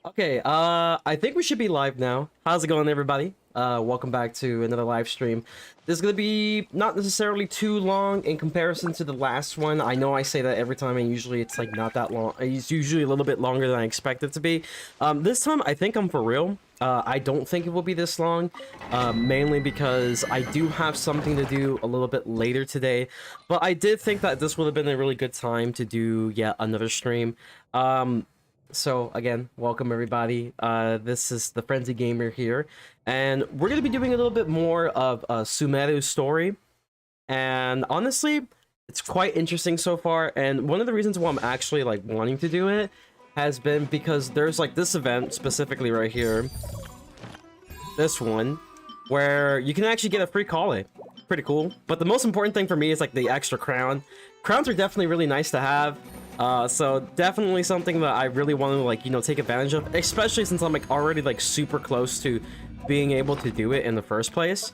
Okay, I think we should be live now. How's it going, everybody? Welcome back to another live stream. This is gonna be not necessarily too long in comparison to the last one. I know I say that every time, and usually it's like not that long. It's usually a little bit longer than I expect it to be. This time I think I'm for real. I don't think it will be this long, mainly because I do have something to do a little bit later today. But I did think that this would have been a really good time to do yet another stream. So again, welcome everybody. This is the Frenzy Gamer here, and we're gonna be doing a little bit more of Sumeru's story. And honestly, it's quite interesting so far. And one of the reasons why I'm actually like wanting to do it has been because there's like this event specifically right here, this one, where you can actually get a free Kale. Pretty cool. But the most important thing for me is like the extra crown. Crowns are definitely really nice to have. So definitely something that I really want to like, you know, take advantage of, especially since I'm like already like super close to being able to do it in the first place.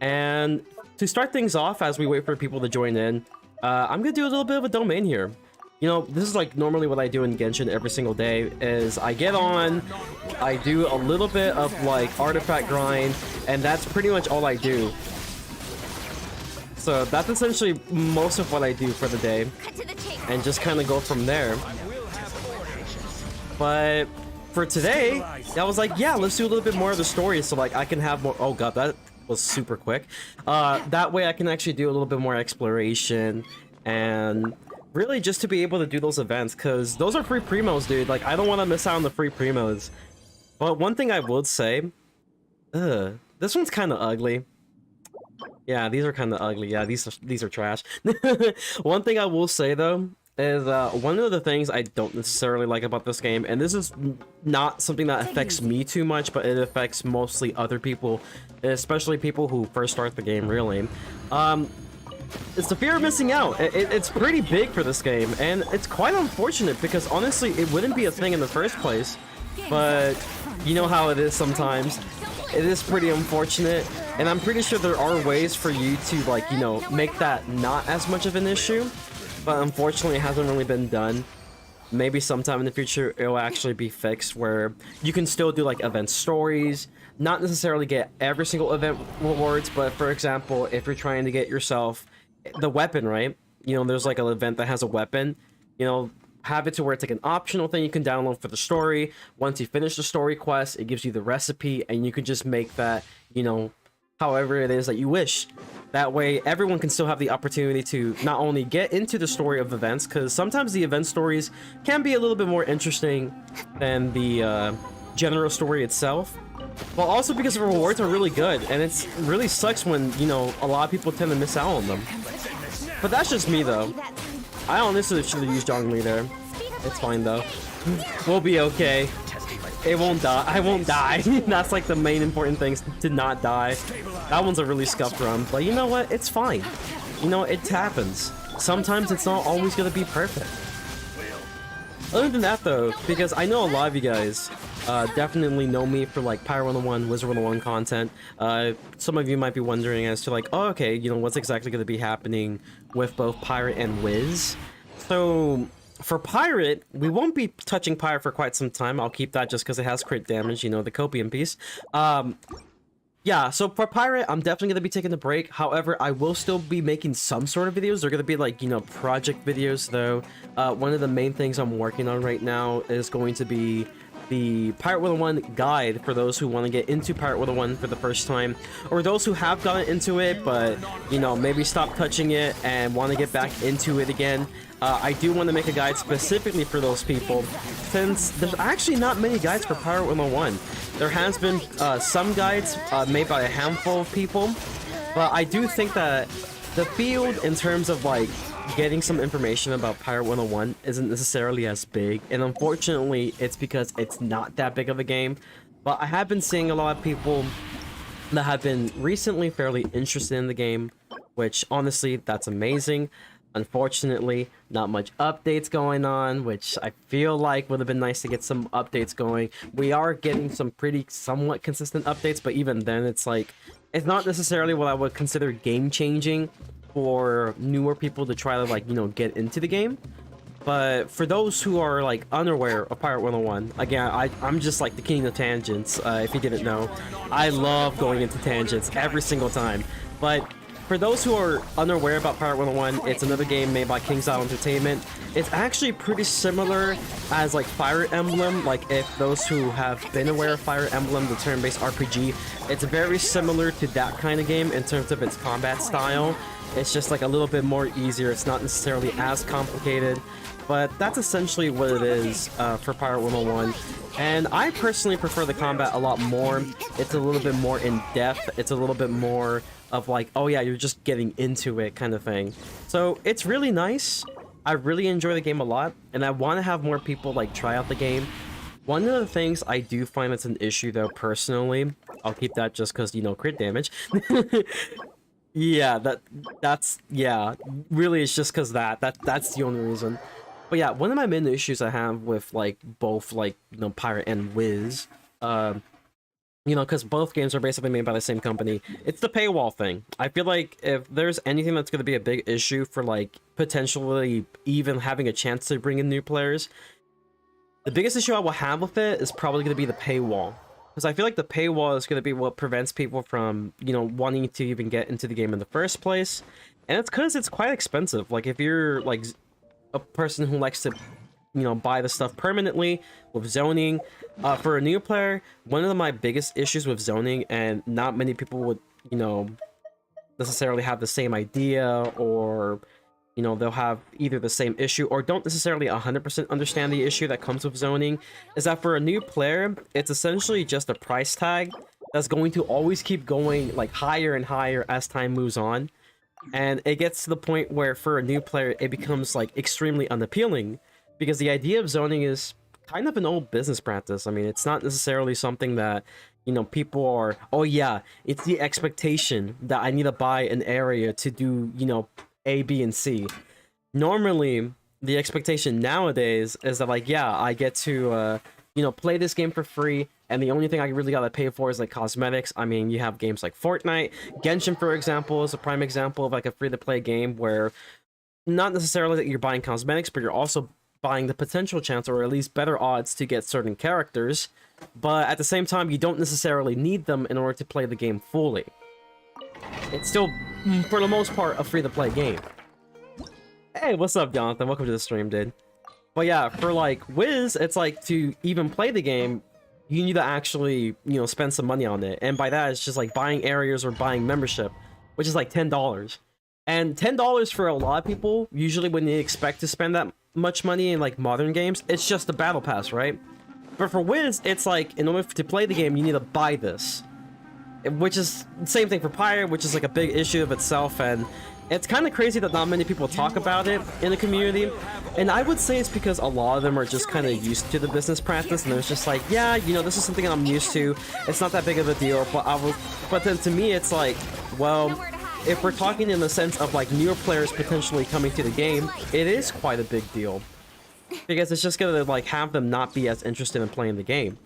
And to start things off, as we wait for people to join in, I'm gonna do a little bit of a domain here. You know, this is like normally what I do in Genshin every single day is I get on, I do a little bit of like artifact grind, and that's pretty much all I do. So that's essentially most of what I do for the day, and just kind of go from there. But for today, I was like, yeah, let's do a little bit more of the story so like I can have more. Oh god, that was super quick. That way I can actually do a little bit more exploration, and really just to be able to do those events, because those are free primos, dude. Like, I don't want to miss out on the free primos. But one thing I would say, this one's kind of ugly. Yeah, these are kind of ugly. Yeah, these are trash. One thing I will say though is one of the things I don't necessarily like about this game, and this is not something that affects me too much, but it affects mostly other people, especially people who first start the game. Really, it's the fear of missing out. It's pretty big for this game, and it's quite unfortunate because honestly, it wouldn't be a thing in the first place. But you know how it is sometimes. It is pretty unfortunate, and I'm pretty sure there are ways for you to, like, you know, make that not as much of an issue, but unfortunately it hasn't really been done. Maybe sometime in the future it'll actually be fixed where you can still do like event stories, not necessarily get every single event rewards, but for example, if you're trying to get yourself the weapon, right? You know, there's like an event that has a weapon, you know, have it to where it's like an optional thing you can download for the story. Once you finish the story quest, it gives you the recipe, and you can just make that, you know, however it is that you wish. That way everyone can still have the opportunity to not only get into the story of events, because sometimes the event stories can be a little bit more interesting than the general story itself, but also because the rewards are really good, and it really sucks when, you know, a lot of people tend to miss out on them. But that's just me though. I honestly should have used Zhongli there. It's fine though. We'll be okay. It won't die. I won't die. That's like the main important thing, to not die. That one's a really scuffed run, but you know what? It's fine. You know, it happens. Sometimes it's not always gonna be perfect. Other than that though, because I know a lot of you guys definitely know me for like Pyro 101, Wizard 101 content. Some of you might be wondering as to like, oh, okay, you know, what's exactly going to be happening with both Pirate and Wiz. So for Pirate, we won't be touching Pirate for quite some time. I'll keep that just because it has crit damage, you know, the copium piece. Yeah, so for Pirate, I'm definitely going to be taking a break. However, I will still be making some sort of videos. They're going to be like, you know, project videos though. One of the main things I'm working on right now is going to be the Pirate 101 guide for those who want to get into Pirate 101 for the first time, or those who have gotten into it but, you know, maybe stop touching it and want to get back into it again. I do want to make a guide specifically for those people, since there's actually not many guides for Pirate 101. There has been some guides made by a handful of people, but I do think that the field in terms of like getting some information about Pirate 101 isn't necessarily as big, and unfortunately it's because it's not that big of a game. But I have been seeing a lot of people that have been recently fairly interested in the game, which honestly, that's amazing. Unfortunately, not much updates going on, which I feel like would have been nice to get some updates going. We are getting some pretty somewhat consistent updates, but even then it's like, it's not necessarily what I would consider game changing for newer people to try to, like, you know, get into the game. But for those who are like unaware of Pirate 101, again, I'm just like the king of tangents. If you didn't know, I love going into tangents every single time. But for those who are unaware about Pirate 101, it's another game made by KingsIsle Entertainment. It's actually pretty similar as like Fire Emblem. Like if those who have been aware of Fire Emblem, the turn-based RPG, it's very similar to that kind of game in terms of its combat style. It's just like a little bit more easier. It's not necessarily as complicated. But that's essentially what it is for Pirate 101. And I personally prefer the combat a lot more. It's a little bit more in-depth. It's a little bit more of like, oh yeah, you're just getting into it kind of thing. So it's really nice. I really enjoy the game a lot. And I want to have more people like try out the game. One of the things I do find that's an issue though, personally, I'll keep that just because, you know, crit damage. Yeah, that's yeah, really it's just because that's the only reason. But yeah, one of my main issues I have with like both like, you know, Pirate and Wiz, you know, because both games are basically made by the same company, it's the paywall thing. I feel like if there's anything that's going to be a big issue for like potentially even having a chance to bring in new players, the biggest issue I will have with it is probably going to be the paywall. Because I feel like the paywall is going to be what prevents people from, you know, wanting to even get into the game in the first place. And it's because it's quite expensive. Like if you're like a person who likes to, you know, buy the stuff permanently with zoning, for a new player, one of my biggest issues with zoning, and not many people would, you know, necessarily have the same idea, or, you know, they'll have either the same issue or don't necessarily 100% understand the issue that comes with zoning, is that for a new player, it's essentially just a price tag that's going to always keep going like higher and higher as time moves on. And it gets to the point where for a new player, it becomes like extremely unappealing, because the idea of zoning is kind of an old business practice. I mean, it's not necessarily something that, you know, people are, oh yeah, it's the expectation that I need to buy an area to do, you know, A, B, and C. Normally, the expectation nowadays is that like, yeah, I get to, you know, play this game for free, and the only thing I really gotta pay for is like cosmetics. I mean, you have games like Fortnite. Genshin, for example, is a prime example of like a free-to-play game where not necessarily that you're buying cosmetics, but you're also buying the potential chance, or at least better odds, to get certain characters. But at the same time, you don't necessarily need them in order to play the game fully. It's still, for the most part, a free-to-play game. Hey, what's up, Jonathan? Welcome to the stream, dude. But yeah, for like Wiz, it's like to even play the game, you need to actually, you know, spend some money on it. And by that, it's just like buying areas or buying membership, which is like $10. And $10 for a lot of people, usually when they expect to spend that much money in like modern games, it's just a battle pass, right? But for Wiz, it's like, in order to play the game, you need to buy this. Which is the same thing for Pirate, which is like a big issue of itself, and it's kind of crazy that not many people talk about it in the community. And I would say it's because a lot of them are just kind of used to the business practice, and it's just like, yeah, you know, this is something I'm used to. It's not that big of a deal. But then to me, it's like, well, if we're talking in the sense of like newer players potentially coming to the game, it is quite a big deal, because it's just gonna like have them not be as interested in playing the game.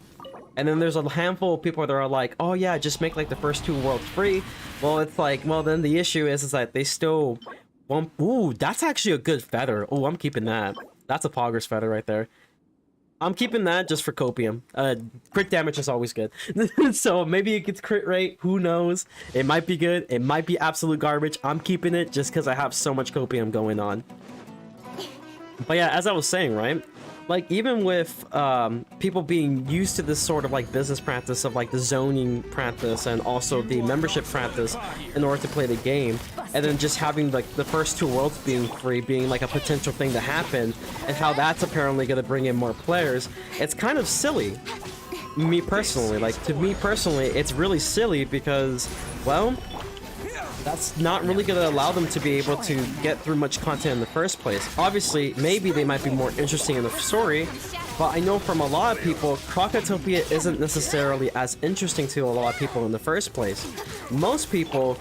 And then there's a handful of people that are like, oh yeah, just make like the first 2 worlds free. Well, it's like, well, then the issue is that they still won't. Ooh, that's actually a good feather. Oh, I'm keeping that. That's a Pogger's feather right there. I'm keeping that just for copium. Crit damage is always good. So maybe it gets crit rate, who knows? It might be good, it might be absolute garbage. I'm keeping it just because I have so much copium going on. But yeah, as I was saying, right? Like, even with people being used to this sort of like business practice of like the zoning practice and also the membership practice in order to play the game, and then just having like the first 2 worlds being free being like a potential thing to happen, and how that's apparently going to bring in more players, it's kind of silly. Me personally, like, to me personally, it's really silly because, well, that's not really going to allow them to be able to get through much content in the first place. Obviously, maybe they might be more interesting in the story, but I know from a lot of people, Crocotopia isn't necessarily as interesting to a lot of people in the first place. Most people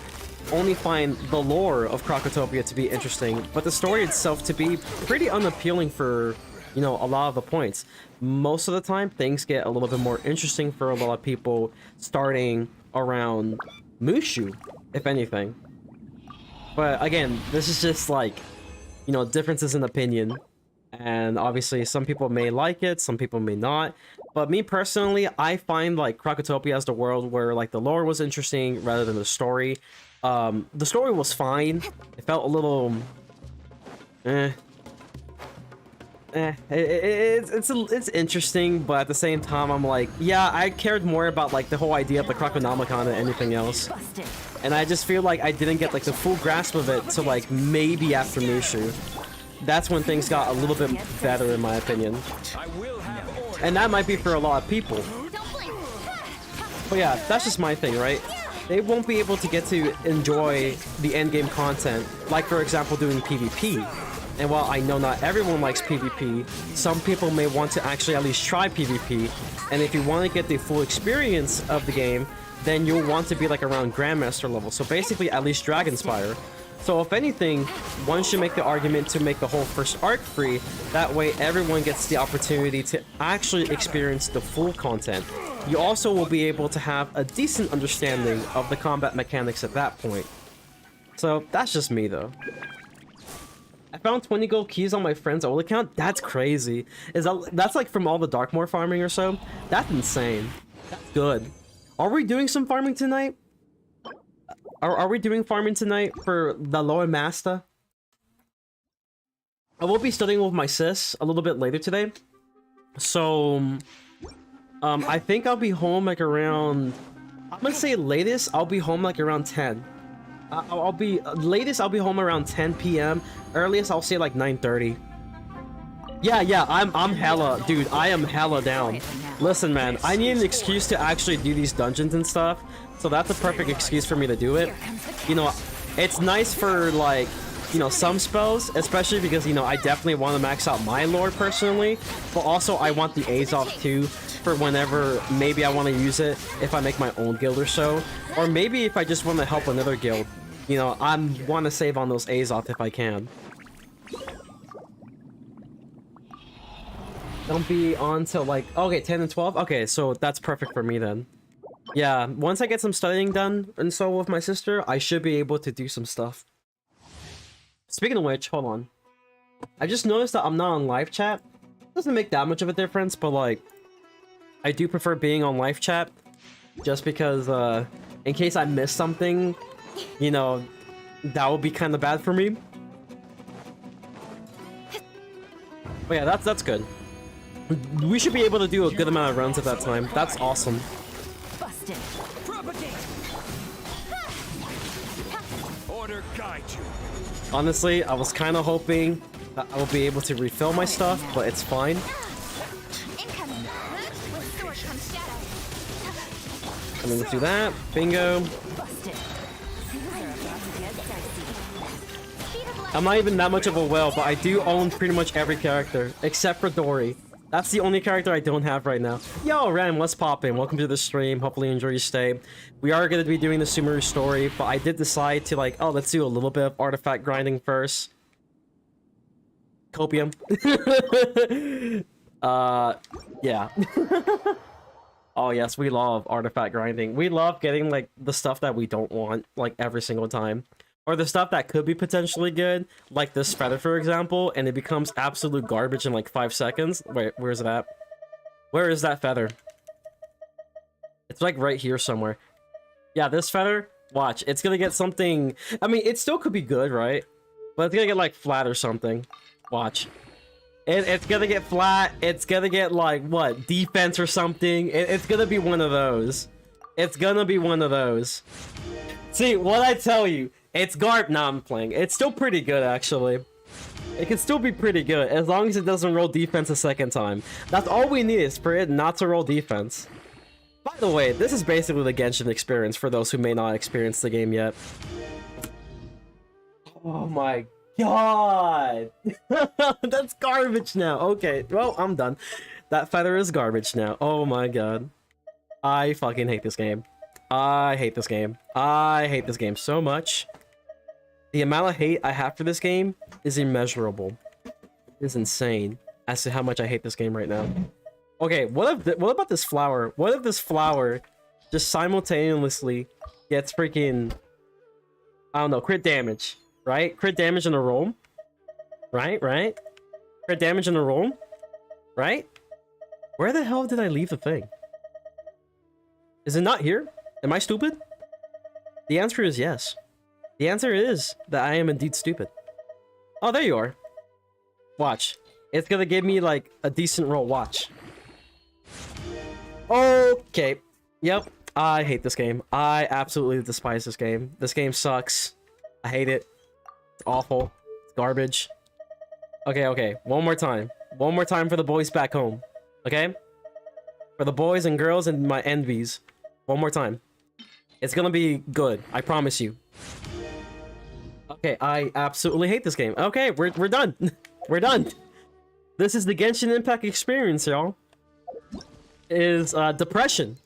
only find the lore of Crocotopia to be interesting, but the story itself to be pretty unappealing for, you know, a lot of the points. Most of the time, things get a little bit more interesting for a lot of people starting around Mushu, if anything. But again, this is just like, you know, differences in opinion. And obviously some people may like it, some people may not, but me personally, I find like Crocotopia as the world where like the lore was interesting rather than the story. The story was fine. It felt a little it's interesting, but at the same time I'm like, yeah, I cared more about like the whole idea of the Croconomicon than anything else. And I just feel like I didn't get like the full grasp of it till like maybe after Mushu. That's when things got a little bit better in my opinion. And that might be for a lot of people. But yeah, that's just my thing, right? They won't be able to get to enjoy the endgame content, like for example doing PvP. And while I know not everyone likes PvP, some people may want to actually at least try PvP. And if you want to get the full experience of the game, then you'll want to be like around Grandmaster level. So basically at least Dragonspire. So if anything, one should make the argument to make the whole first arc free. That way everyone gets the opportunity to actually experience the full content. You also will be able to have a decent understanding of the combat mechanics at that point. So that's just me though. I found 20 gold keys on my friend's old account. That's crazy. That's like from all the Darkmoor farming or so? That's insane. That's good. Are we doing some farming tonight? Are we doing farming tonight for the Lower Master? I will be studying with my sis a little bit later today. So, I think I'll be home like around... I'm gonna say latest, I'll be home like around 10. Latest, I'll be home around 10 p.m. Earliest, I'll say like 9:30. Yeah, I'm hella... Dude, I am hella down. Listen, man, I need an excuse to actually do these dungeons and stuff. So that's a perfect excuse for me to do it. You know, it's nice for like, you know, some spells, especially because, you know, I definitely want to max out my lore personally, but also I want the Azoth too for whenever maybe I want to use it if I make my own guild or so, or maybe if I just want to help another guild. You know, I want to save on those Azoth if I can. Don't be on till like, okay, 10 and 12? Okay, so that's perfect for me then. Yeah, once I get some studying done and so with my sister, I should be able to do some stuff. Speaking of which, hold on. I just noticed that I'm not on live chat. Doesn't make that much of a difference, but like, I do prefer being on live chat just because, in case I miss something, you know, that would be kind of bad for me. But yeah, that's good. We should be able to do a good amount of runs at that time. That's awesome. Order guide you. Honestly, I was kind of hoping that I will be able to refill my stuff, but it's fine. I'm gonna do that. Bingo. I'm not even that much of a whale, but I do own pretty much every character, except for Dory. That's the only character I don't have right now. Yo, Ram, what's poppin'? Welcome to the stream. Hopefully you enjoy your stay. We are going to be doing the Sumeru story, but I did decide to like, oh, let's do a little bit of artifact grinding first. Copium. Yeah. Oh yes, we love artifact grinding. We love getting like the stuff that we don't want, like every single time. Or the stuff that could be potentially good, like this feather, for example, and it becomes absolute garbage in like 5 seconds. Wait, where's it at? Where is that feather? It's like right here somewhere. Yeah, this feather, watch, it's gonna get something... I mean, it still could be good, right? But it's gonna get like flat or something. Watch. It's gonna get flat, it's gonna get like, what, defense or something? It's gonna be one of those. It's gonna be one of those. See, what I tell you, it's nah, I'm playing. It's still pretty good, actually. It can still be pretty good, as long as it doesn't roll defense a second time. That's all we need, is for it not to roll defense. By the way, this is basically the Genshin experience, for those who may not experience the game yet. Oh my god! That's garbage now. Okay, well, I'm done. That feather is garbage now. Oh my god. I fucking hate this game. I hate this game. I hate this game so much. The amount of hate I have for this game is immeasurable. It is insane as to how much I hate this game right now. Okay, what about this flower? What if this flower just simultaneously gets freaking... I don't know, crit damage, right? Crit damage in a roll. Right? Crit damage in a roll, right? Where the hell did I leave the thing? Is it not here? Am I stupid? The answer is yes. The answer is that I am indeed stupid. Oh, there you are. Watch. It's gonna give me, like, a decent roll. Watch. Okay. Yep. I hate this game. I absolutely despise this game. This game sucks. I hate it. It's awful. It's garbage. Okay, okay. One more time. One more time for the boys back home. Okay? For the boys and girls and my envies. One more time. It's gonna be good. I promise you. Okay, I absolutely hate this game. Okay, we're done. We're done. This is the Genshin Impact experience, y'all. Is depression.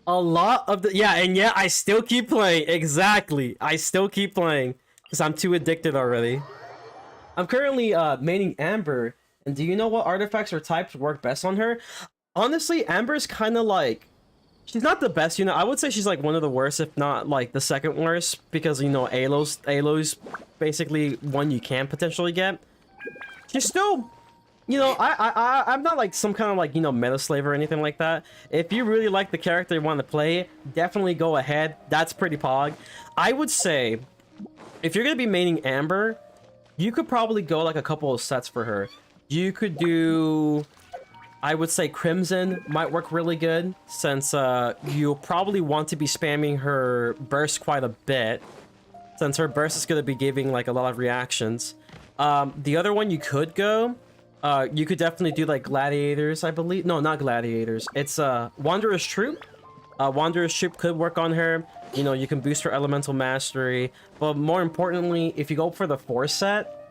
A lot of the and yet I still keep playing. Exactly. I still keep playing because I'm too addicted already. I'm currently maining Amber, and do you know what artifacts or types work best on her? Honestly, Amber's kind of like, she's not the best, you know. I would say she's like one of the worst, if not like the second worst, because you know Alo's basically one you can potentially get. She's still, you know, I'm not like some kind of like, you know, meta slave or anything like that. If you really like the character you want to play, definitely go ahead. That's pretty pog. I would say, if you're gonna be maining Amber, you could probably go like a couple of sets for her. You could do, I would say Crimson might work really good, since you'll probably want to be spamming her burst quite a bit, since her burst is going to be giving like a lot of reactions. The other one you could go, you could definitely do like Gladiators, I believe. No, not Gladiators. It's Wanderer's Troop. Wanderer's Troop could work on her. You know, you can boost her Elemental Mastery. But more importantly, if you go for the 4 set,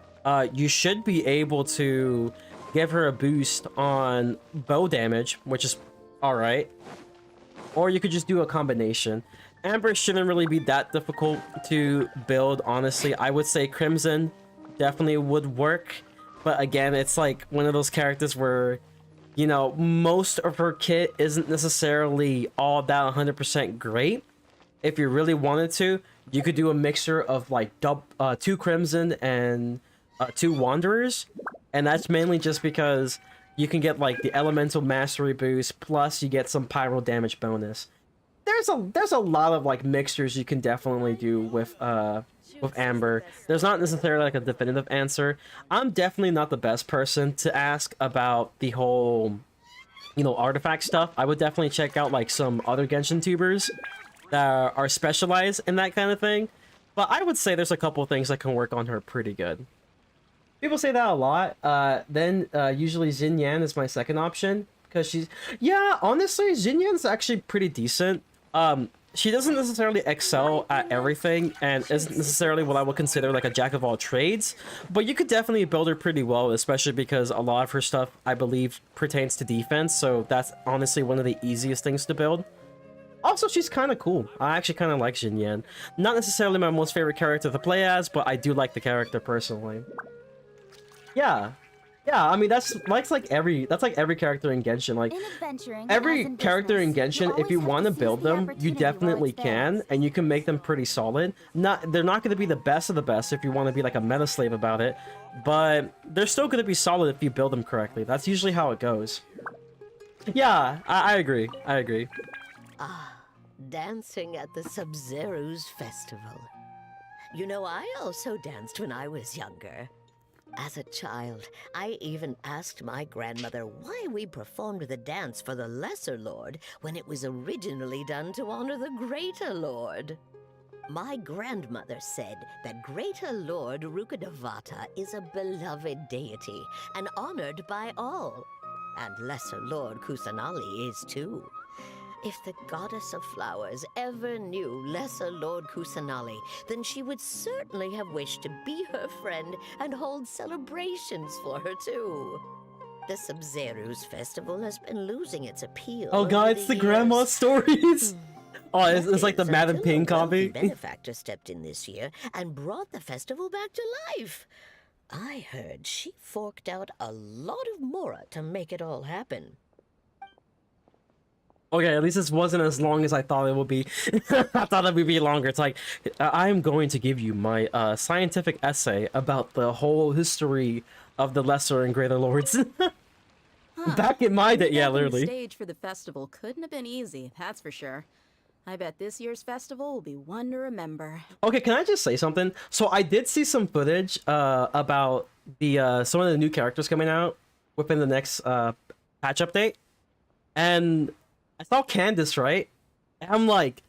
you should be able to give her a boost on bow damage, which is alright. Or you could just do a combination. Amber shouldn't really be that difficult to build, honestly. I would say Crimson definitely would work. But again, it's like one of those characters where, you know, most of her kit isn't necessarily all that 100% great. If you really wanted to, you could do a mixture of like 2 Crimson and 2 Wanderers. And that's mainly just because you can get like the Elemental Mastery boost, plus you get some Pyro damage bonus. There's a lot of like mixtures you can definitely do with Amber. There's not necessarily like a definitive answer. I'm definitely not the best person to ask about the whole, you know, artifact stuff. I would definitely check out like some other Genshin tubers that are specialized in that kind of thing. But I would say there's a couple of things that can work on her pretty good. People say that a lot. Then usually Xin Yan is my second option, because she's, yeah, honestly, Xin Yan's actually pretty decent. She doesn't necessarily excel at everything and isn't necessarily what I would consider like a jack of all trades, but you could definitely build her pretty well, especially because a lot of her stuff, I believe, pertains to defense, so that's honestly one of the easiest things to build. Also, she's kind of cool. I actually kind of like Xin Yan. Not necessarily my most favorite character to play as, but I do like the character personally. Yeah, I mean that's like every character in Genshin. Like every character in Genshin, if you want to build them, you definitely can, and you can make them pretty solid. They're not going to be the best of the best if you want to be like a meta slave about it, but they're still going to be solid if you build them correctly. That's usually how it goes. Yeah, I agree. I agree. Ah, dancing at the Sumeru's festival. You know, I also danced when I was younger. As a child, I even asked my grandmother why we performed the dance for the Lesser Lord when it was originally done to honor the Greater Lord. My grandmother said that Greater Lord Rukkhadevata is a beloved deity and honored by all, and Lesser Lord Kusanali is too. If the goddess of flowers ever knew Lesser Lord Kusanali, then she would certainly have wished to be her friend and hold celebrations for her too. The Sumeru's festival has been losing its appeal. Oh god, it's the grandma stories! Oh, it's like the Mad and Ping copy. The benefactor stepped in this year and brought the festival back to life. I heard she forked out a lot of mora to make it all happen. Okay, at least this wasn't as long as I thought it would be. I thought it would be longer. It's like, I am going to give you my scientific essay about the whole history of the lesser and greater lords. Back in my day, yeah, Making the literally. stage for the festival couldn't have been easy, that's for sure. I bet this year's festival will be one to remember. Okay, can I just say something? So I did see some footage about the some of the new characters coming out within the next patch update, and I saw Candace, right? And I'm like,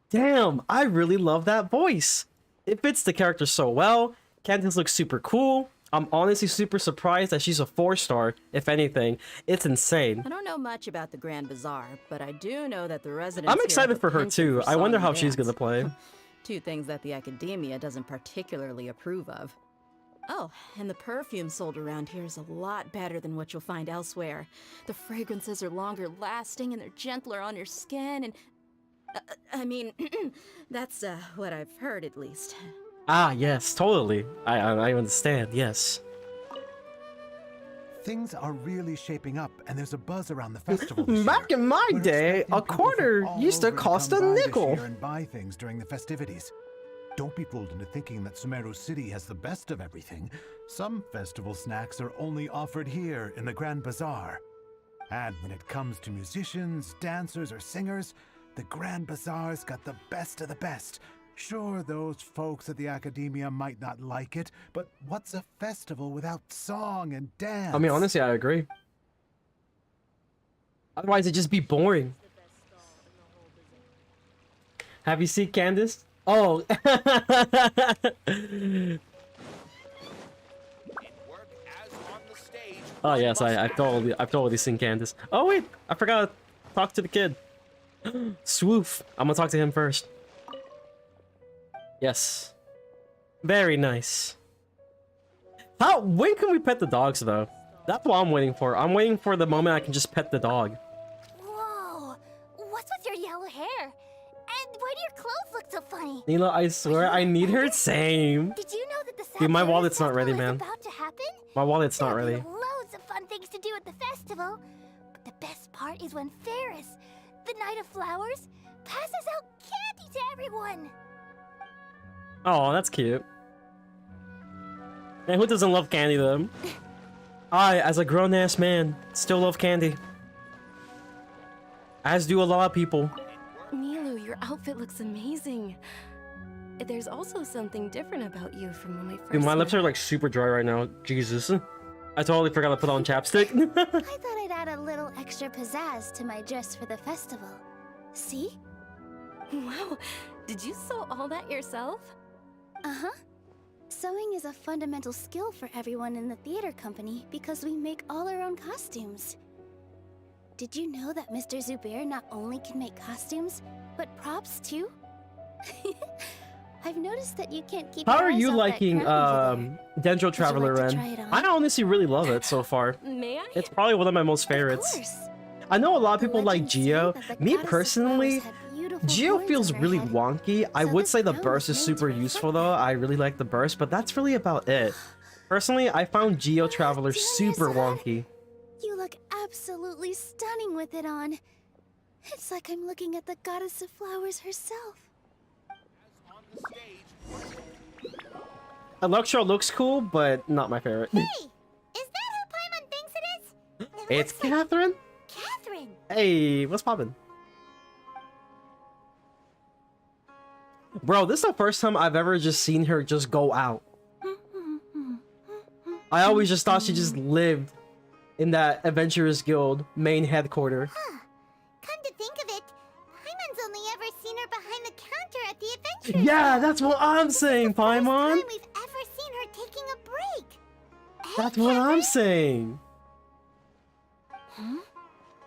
damn, I really love that voice. It fits the character so well. Candace looks super cool. I'm honestly super surprised that she's a 4-star, if anything. It's insane. I don't know much about the Grand Bazaar, but I do know that the residents I'm here excited have a for her penchant too. for I wonder song how and she's dance. gonna play. Two things that the academia doesn't particularly approve of. Oh, and the perfume sold around here is a lot better than what you'll find elsewhere. The fragrances are longer lasting and they're gentler on your skin and... I mean, that's what I've heard at least. Ah, yes, totally. I understand, yes. Things are really shaping up, and there's a buzz around the festival this Back year. in my We're day, expecting a people quarter from all used to over cost a come by this nickel. year and buy things during the festivities. Don't be fooled into thinking that Sumeru City has the best of everything. Some festival snacks are only offered here in the Grand Bazaar. And when it comes to musicians, dancers, or singers, the Grand Bazaar's got the best of the best. Sure, those folks at the academia might not like it, but what's a festival without song and dance? I mean, honestly, I agree. Otherwise, it'd just be boring. Have you seen Candace? Oh. Oh yes, I've totally seen Candace. Oh wait, I forgot to talk to the kid. Swoof. I'm gonna talk to him first. Yes. Very nice. When can we pet the dogs though? That's what I'm waiting for. I'm waiting for the moment I can just pet the dog. Whoa! What's with your yellow hair? And why do your clothes look so funny? Nila, I swear I need her. Same. Did you know that the Dude, my Saturday wallet's not ready, Festival is man. about to happen? My wallet's not There'll be ready. Loads of fun things to do at the festival. But the best part is when Ferris, the Knight of Flowers, passes out candy to everyone. Oh, that's cute. Man, who doesn't love candy though? I, as a grown-ass man, still love candy. As do a lot of people. Nilu, your outfit looks amazing. There's also something different about you from when we first Dude, my lips met. are like super dry right now. Jesus. I totally forgot to put on chapstick. I thought I'd add a little extra pizzazz to my dress for the festival. See? Wow, did you sew all that yourself? Uh-huh. Sewing is a fundamental skill for everyone in the theater company because we make all our own costumes. Did you know that Mr. Zubair not only can make costumes, but props too? I've noticed that you can't keep How your are eyes you off that liking crown over there. Dendro Traveler like to Ren? try it on? I honestly really love it so far. May I? It's probably one of my most Of favorites. course. I know a lot of The people like legends say Geo. that the Me goddess of personally, flowers had beautiful Geo horns feels on her really head. wonky. I So would this say the crown burst was is made to super reflect useful though. I really like the burst, but that's really about it. Personally, I found Geo Traveler Damn, super you're so- wonky. You look absolutely stunning with it on. It's like I'm looking at the goddess of flowers herself. Electro looks cool, but not my favorite. Hey, is that who Paimon thinks it is? It's looks like Catherine. Catherine. Hey, what's poppin'? Bro, this is the first time I've ever just seen her just go out. I always just thought she just lived in that Adventurers Guild main headquarters. Come to think of it, Paimon's only ever seen her behind the counter at the adventure. Yeah, that's what I'm saying, First Paimon. time we've ever seen her taking a break. Hey, That's what I'm Catherine? saying.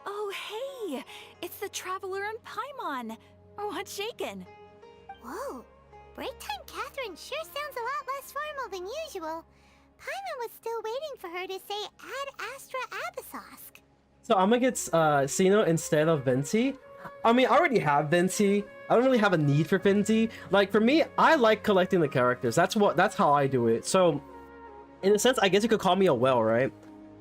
Oh, hey! It's the Traveler and Paimon! What's shaken? Whoa, break time Catherine sure sounds a lot less formal than usual. Paimon was still waiting for her to say Ad Astra Abyssosk. So I'm gonna get Sino instead of Venti. I mean, I already have Venti. I don't really have a need for Venti. Like for me, I like collecting the characters. That's how I do it. So in a sense, I guess you could call me a whale, right?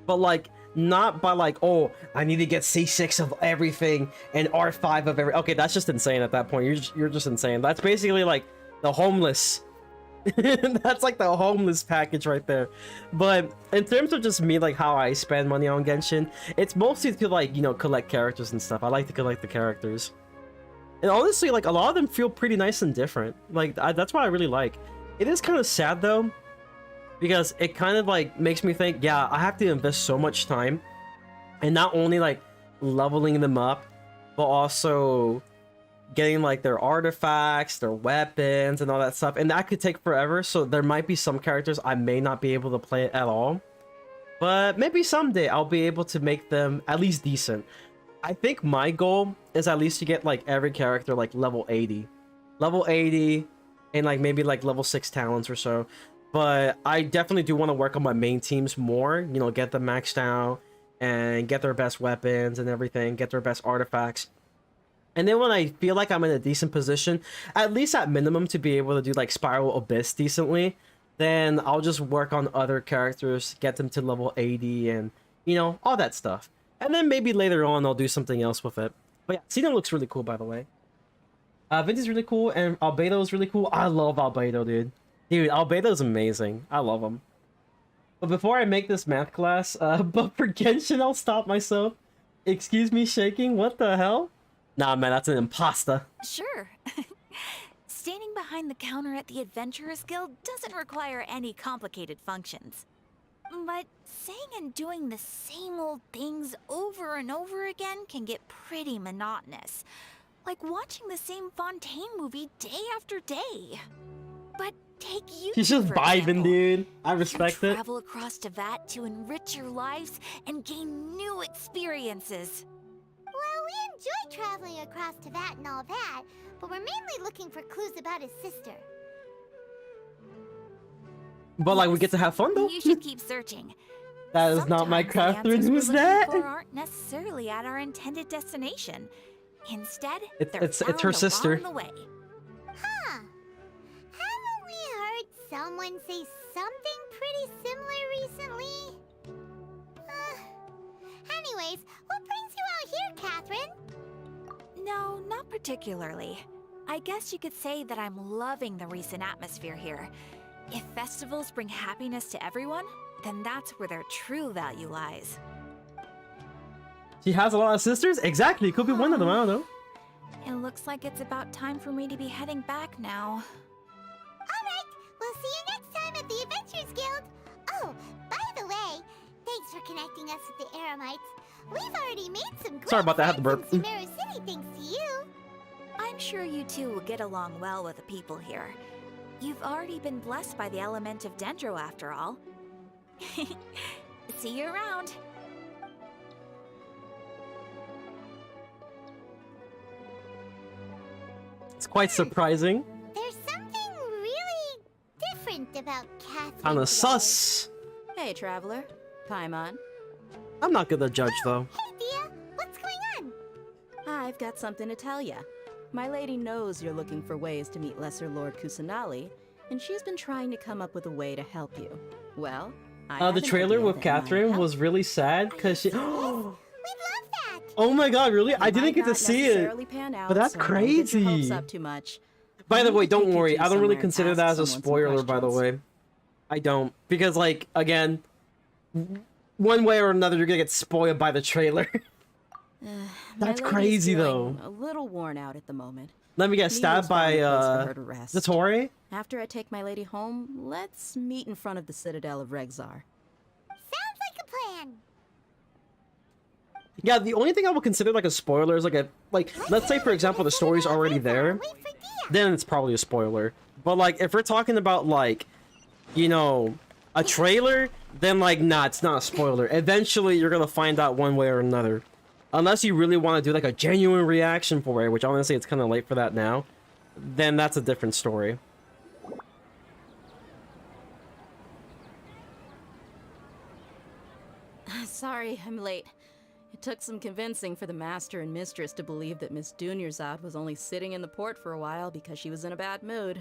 But like not by like, oh, I need to get C6 of everything and R5 of every. Okay, that's just insane at that point. You're just insane. That's basically like the homeless That's like the homeless package right there. But in terms of just me, like how I spend money on Genshin, it's mostly to like, you know, collect characters and stuff. I like to collect the characters. And honestly, like a lot of them feel pretty nice and different. Like that's what I really like. It is kind of sad though, because it kind of like makes me think, yeah, I have to invest so much time and not only like leveling them up, but also getting like their artifacts, their weapons, and all that stuff, and that could take forever. So there might be some characters I may not be able to play at all, but maybe someday I'll be able to make them at least decent. I think my goal is at least to get like every character like level 80, and like maybe like level 6 talents or so. But I definitely do want to work on my main teams more, you know, get them maxed out and get their best weapons and everything, get their best artifacts. And then when I feel like I'm in a decent position, at least at minimum to be able to do like Spiral Abyss decently, then I'll just work on other characters, get them to level 80 and, you know, all that stuff. And then maybe later on I'll do something else with it. But yeah, Cena looks really cool, by the way. Vintage is really cool, and Albedo is really cool. I love Albedo, dude. Dude, Albedo's amazing. I love him. But before I make this math class, but for Genshin, I'll stop myself. Excuse me, shaking? What the hell? Nah, man, that's an imposter. Sure. Standing behind the counter at the Adventurers Guild doesn't require any complicated functions. But saying and doing the same old things over and over again can get pretty monotonous. Like watching the same Fontaine movie day after day. But take you. She's just for vibing, example. dude. I respect You it. travel across Teyvat to enrich your lives and gain new experiences. Well, we enjoy traveling across Teyvat and all that, but we're mainly looking for clues about his sister. But like, we get to have fun though. You should keep searching. That is not my Sometimes the Catherine. answers we're Who's looking that? for aren't necessarily at our intended destination. Instead, It's they're her found sister. along the way. Huh. Haven't we heard someone say something pretty similar recently? Anyways, what brings you out here, Catherine? No, not particularly. I guess you could say that I'm loving the recent atmosphere here. If festivals bring happiness to everyone, then that's where their true value lies. She has a lot of sisters? Exactly, it could be one of them, I don't know. It looks like it's about time for me to be heading back now. Alright, we'll see you next time at the Adventurers Guild. Oh, by the way, thanks for connecting us with the Eremites. We've already made some great Sorry about that, I had to friends burp. in Sumeru City thanks to you. I'm sure you two will get along well with the people here. You've already been blessed by the element of Dendro after all. See you around. It's quite surprising. There's something really different about Catherine Kinda today. sus. Hey, traveler. Paimon. I'm not gonna judge though. Hey, Thea, what's going on? I've got something to tell ya. My lady knows you're looking for ways to meet Lesser Lord Kusanali, and she's been trying to come up with a way to help you. Well, I have The an trailer idea with that might Catherine help. was really sad because she. We'd love that. Oh my god, really? I didn't Might get to not see it. necessarily pan out, But that's so don't get your crazy. hopes up too much. By the You way, need to don't take your worry. two I don't really somewhere and consider that ask as a someone some spoiler, by the questions. way. I don't. Because, like, again, one way or another, you're gonna get spoiled by the trailer. My That's lady's crazy, feeling though. A little worn out at the moment. Let me get Needles stabbed by, found a place for her to rest. the Tori? After I take my lady home, let's meet in front of the Citadel of Regzar. Sounds like a plan. Yeah, the only thing I would consider, like, a spoiler is, let's say, for example, the story's already there, Wait for Thea. then it's probably a spoiler. But, like, if we're talking about, like, you know, a trailer, then, like, nah, it's not a spoiler. Eventually, you're gonna find out one way or another. Unless you really want to do, like, a genuine reaction for it, which honestly, it's kind of late for that now, then that's a different story. Sorry, I'm late. It took some convincing for the master and mistress to believe that Miss Dunyarzad was only sitting in the port for a while because she was in a bad mood.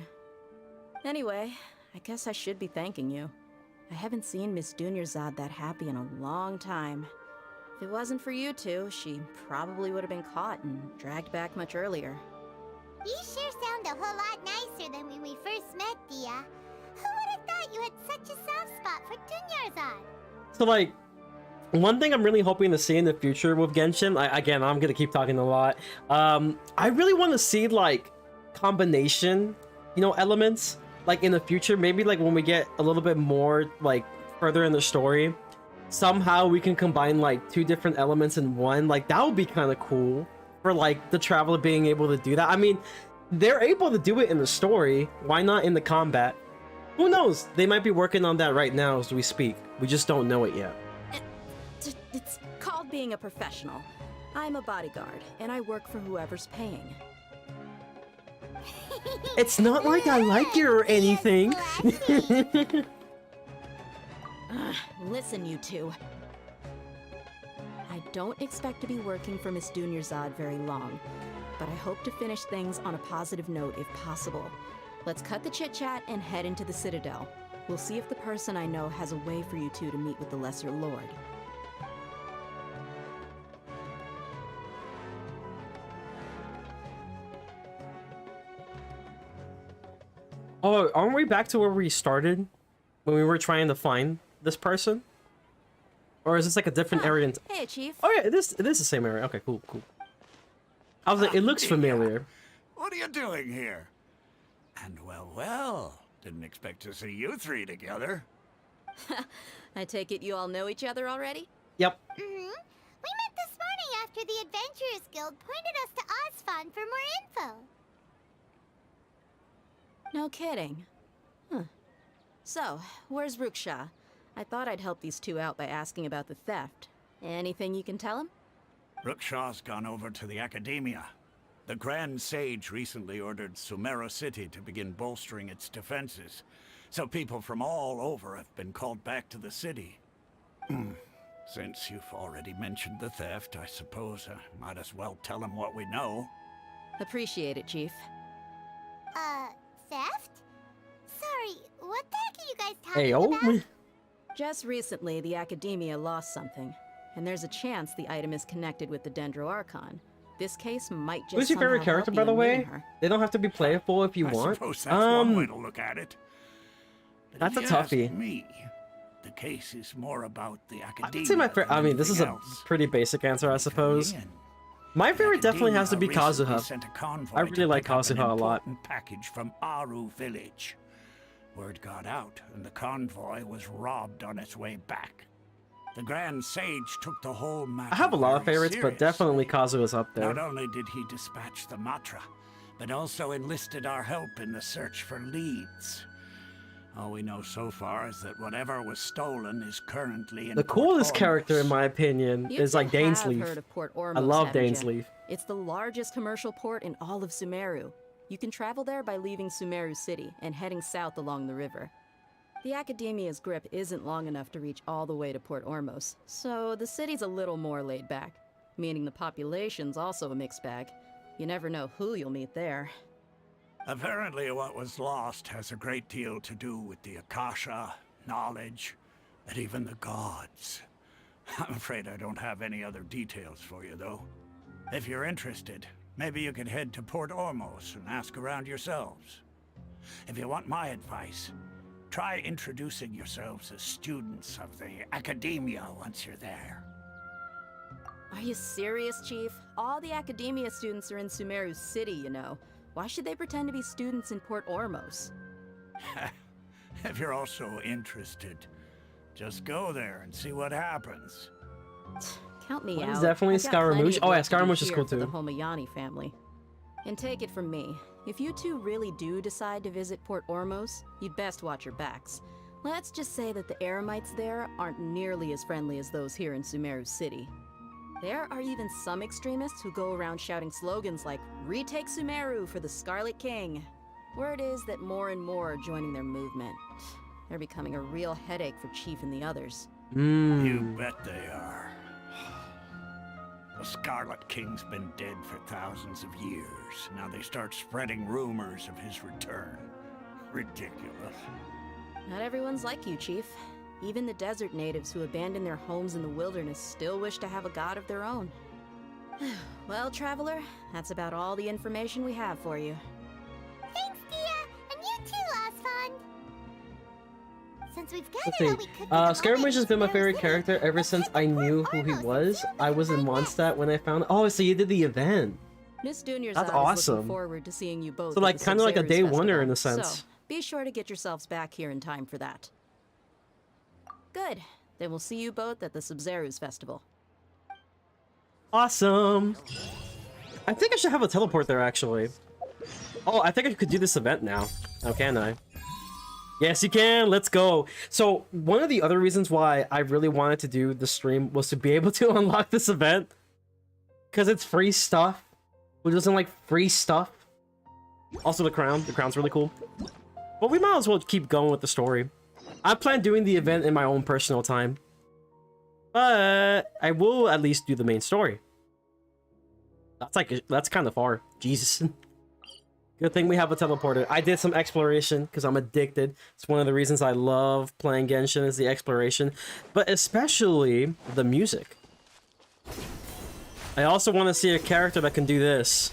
Anyway, I guess I should be thanking you. I haven't seen Miss Dunyarzad that happy in a long time. If it wasn't for you two, she probably would have been caught and dragged back much earlier. You sure sound a whole lot nicer than when we first met, Thea. that you had such a soft spot for Dunyarzad. So like, one thing I'm really hoping to see in the future with Genshin, again, I'm gonna keep talking a lot. I really want to see like combination, you know, elements like in the future. Maybe like when we get a little bit more like further in the story, somehow we can combine like 2 different elements in one. Like that would be kind of cool for like the traveler being able to do that. I mean, they're able to do it in the story. Why not in the combat? Who knows? They might be working on that right now as we speak. We just don't know it yet. It's called being a professional. I'm a bodyguard, and I work for whoever's paying. It's not like I like you or anything. Listen, you two. I don't expect to be working for Miss Dunyarzad very long, but I hope to finish things on a positive note if possible. Let's cut the chit-chat and head into the Citadel. We'll see if the person I know has a way for you two to meet with the Lesser Lord. Oh, aren't we back to where we started when we were trying to find this person? Or is this like a different area? Hey, Chief. Oh yeah, it is the same area. Okay, cool. I was like, it looks familiar. What are you doing here? And well, didn't expect to see you 3 together. I take it you all know each other already? Yep. We met this morning after the Adventurers Guild pointed us to Osfon for more info. No kidding. Huh. So, where's Ruksha? I thought I'd help these two out by asking about the theft. Anything you can tell him? Rukshaw's gone over to the Academia. The Grand Sage recently ordered Sumeru City to begin bolstering its defenses, so people from all over have been called back to the city. Since you've already mentioned the theft, I suppose I might as well tell him what we know. Appreciate it, Chief. Theft? Sorry, what the heck are you guys talking about? Just recently, the Academia lost something, and there's a chance the item is connected with the Dendro Archon. This case might just Who's your favorite somehow character, help by you the in way? meeting her. They don't have to be playable if you I want. suppose that's one way to look at it. But That's if a you ask toughie. me, the case is more about the Academia. I'd say my favorite. I mean, this is a pretty basic answer, I suppose. My favorite definitely has to be Kazuha. I really like Kazuha a lot. Package from Aru village. Word got out, and the convoy was robbed on its way back. The Grand Sage took the whole matter I have a lot of very favorites, but seriously. definitely Kazuha's up there. Not only did he dispatch the Matra, but also enlisted our help in the search for leads. All we know so far is that whatever was stolen is currently in The Port coolest Ormos. character, in my opinion, You is like two have Dainsleif. heard of Port Ormos, I love haven't you? Dainsleif. It's the largest commercial port in all of Sumeru. You can travel there by leaving Sumeru City and heading south along the river. The Academia's grip isn't long enough to reach all the way to Port Ormos, so the city's a little more laid back, meaning the population's also a mixed bag. You never know who you'll meet there. Apparently what was lost has a great deal to do with the Akasha, knowledge, and even the gods. I'm afraid I don't have any other details for you, though. If you're interested, maybe you could head to Port Ormos and ask around yourselves. If you want my advice, try introducing yourselves as students of the Academia once you're there. Are you serious, Chief? All the Academia students are in Sumeru City, you know. Why should they pretend to be students in Port Ormos? If you're also interested, just go there and see what happens. Count me Mine's out. definitely I've got plenty Scaramouche. of Oh, yeah, work to do Scaramouche is here cool for the too. Homayani family. And take it from me, if you two really do decide to visit Port Ormos, you'd best watch your backs. Let's just say that the Eremites there aren't nearly as friendly as those here in Sumeru City. There are even some extremists who go around shouting slogans like, "Retake Sumeru for the Scarlet King." Word is that more and more are joining their movement. They're becoming a real headache for Chief and the others. You bet they are. The Scarlet King's been dead for thousands of years. Now they start spreading rumors of his return. Ridiculous. Not everyone's like you, Chief. Even the desert natives who abandoned their homes in the wilderness still wish to have a god of their own. Well, Traveler, that's about all the information we have for you. Thanks, Dia, and you too, Osfond. Since we've Let's gathered see. all we could Scaramouche has been my favorite character ever since I knew who he was. I was in Mondstadt when I found. Oh, so you did the event. Miss Junior's That's is looking awesome. forward to seeing you both. So at like the kind of like a Sub-Zero's day festival. oneer in a sense. So be sure to get yourselves back here in time for that. Good. Then we'll see you both at the Sub-Zero's festival. Awesome. I think I should have a teleport there actually. Oh, I think I could do this event now. Oh, can I? Yes, you can. Let's go. So one of the other reasons why I really wanted to do the stream was to be able to unlock this event. Because it's free stuff. Who doesn't like free stuff? Also the crown. The crown's really cool. But we might as well keep going with the story. I plan doing the event in my own personal time. But I will at least do the main story. That's kind of far. Jesus. Good thing we have a teleporter. I did some exploration because I'm addicted. It's one of the reasons I love playing Genshin is the exploration. But especially the music. I also want to see a character that can do this.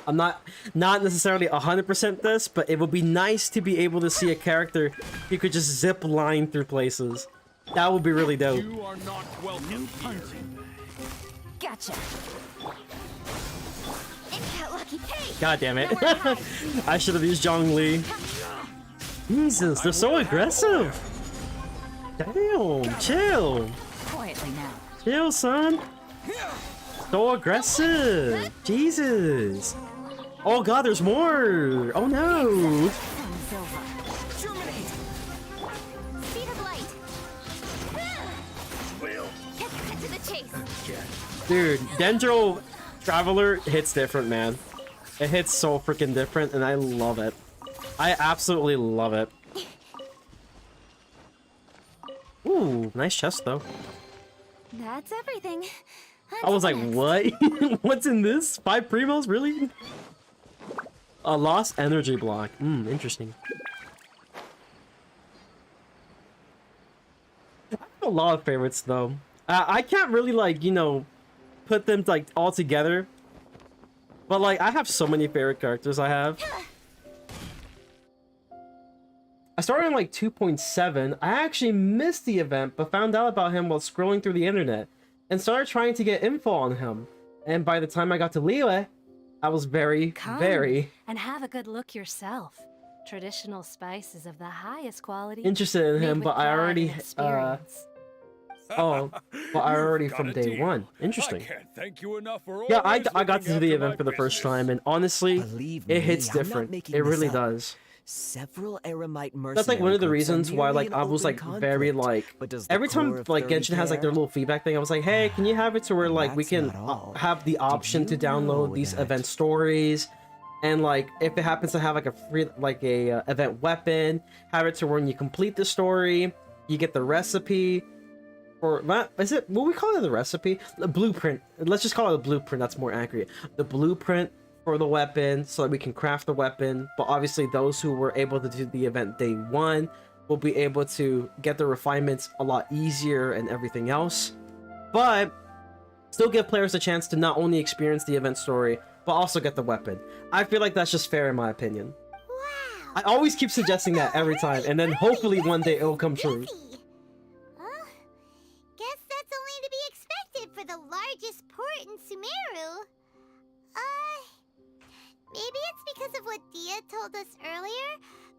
I'm not necessarily 100% this, but it would be nice to be able to see a character who could just zip line through places. That would be really dope. You are not welcome here. Gotcha. Ain't that lucky? Hey! God damn it. I should have used Zhongli. Jesus, they're so aggressive. Damn, chill. Quietly now. Chill, son. So aggressive. Jesus. Oh god, there's more. Oh no. Fun's over. Speed of light. Cut to the chase. Dude, Dendro Traveler hits different, man. It hits so freaking different, and I love it. I absolutely love it. Ooh, nice chest, though. That's everything. I was like, what? What's in this? 5 primos? Really? A lost energy block. Interesting. I have a lot of favorites, though. I can't really, like, you know, put them, like, all together. But, like, I have so many favorite characters I have. I started on, like, 2.7. I actually missed the event, but found out about him while scrolling through the internet. And started trying to get info on him. And by the time I got to Liyue, I was very, very... and have a good look yourself. Traditional spices of the highest quality. interested in him, made but with I pride already... and experience. Oh, but I already You've got from a day deal. one. Interesting. I can't thank you enough for Yeah, I always got to looking do the after event my for the first business. time, and honestly, Believe it me, hits I'm not different. making It this really up. does. Several Eremite mercenary That's like one of the groups are reasons why, nearly like, in I was open like very conflict. like But does the every core time of like 30 Genshin has like their care? little feedback thing. I was like, hey, can you have it to where like we That's can not all. have the option to you download know these that- event stories, and like if it happens to have like a free like a event weapon, have it to where when you complete the story, you get the recipe. Or not, is it what we call it, the recipe? The blueprint. Let's just call it a blueprint, that's more accurate. The blueprint for the weapon so that we can craft the weapon. But obviously those who were able to do the event day one will be able to get the refinements a lot easier and everything else. But still give players a chance to not only experience the event story, but also get the weapon. I feel like that's just fair in my opinion. Wow. I always keep suggesting that every time, and then hopefully one day it'll come true. Guess that's only to be expected for the largest port in Sumeru. Maybe it's because of what Dia told us earlier,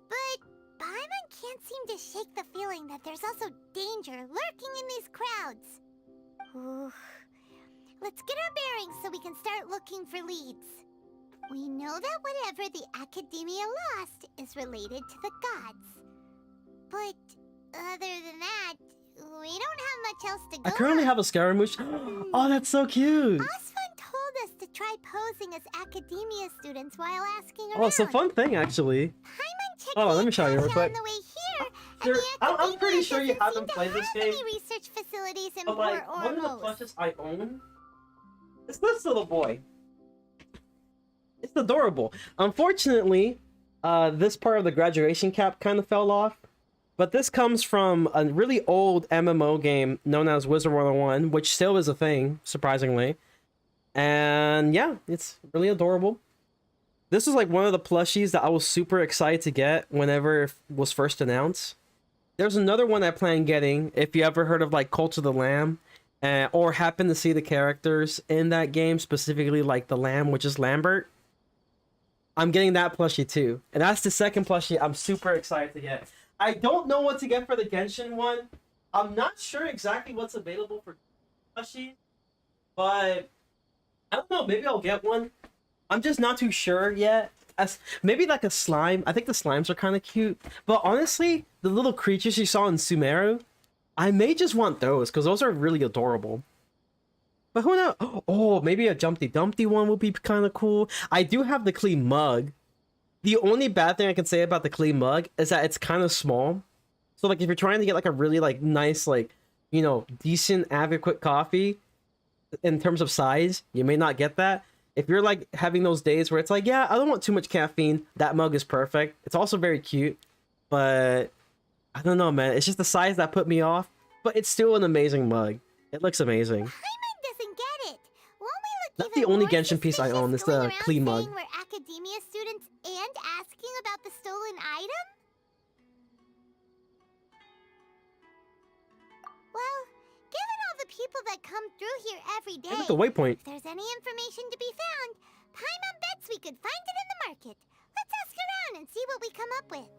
but Paimon can't seem to shake the feeling that there's also danger lurking in these crowds. Ooh. Let's get our bearings so we can start looking for leads. We know that whatever the Academia lost is related to the gods. But other than that, we don't have much else to go I currently on. have a Scaramouche. Oh, that's so cute. Osfun told us to try posing as Academia students while asking around. Oh, it's a fun thing actually. Paimon checked Oh, the let me show you real Akasha quick. on the way here, Sure, and the I'm Academia pretty sure you doesn't haven't seem to played this have game. any research facilities in But like, Port one of the Ormos. plushes I own is this little boy. It's adorable. Unfortunately, this part of the graduation cap kind of fell off. But this comes from a really old MMO game known as Wizard 101, which still is a thing, surprisingly. And yeah, it's really adorable. This was like one of the plushies that I was super excited to get whenever it was first announced. there's another one I plan getting. If you ever heard of like Cult of the Lamb, or happen to see the characters in that game, specifically like the Lamb, which is Lambert, I'm getting that plushie too. And that's the second plushie I'm super excited to get. I don't know what to get for the Genshin one. I'm not sure exactly what's available for plushie, but I don't know. Maybe I'll get one. I'm just not too sure yet. Maybe like a slime. I think the slimes are kind of cute. But honestly, the little creatures you saw in Sumeru, I may just want those because those are really adorable. But who knows? Oh, maybe a Jumpty Dumpty one would be kind of cool. I do have the Klee mug. The only bad thing I can say about the Klee mug is that it's kind of small. So like if you're trying to get like a really like nice like, you know, decent adequate coffee in terms of size, you may not get that. If you're like having those days where it's like, yeah, I don't want too much caffeine, that mug is perfect. It's also very cute, but I don't know, man. It's just the size that put me off, but it's still an amazing mug. It looks amazing. Paimon doesn't get it. Won't we look That's even the only more Genshin piece I own. Is suspicious the going Klee around mug. saying we're academia students and asking about the stolen item? Well, given all the people that come through here every day, Look at the waypoint. if there's any information to be found, Paimon bets we could find it in the market. Let's ask around and see what we come up with.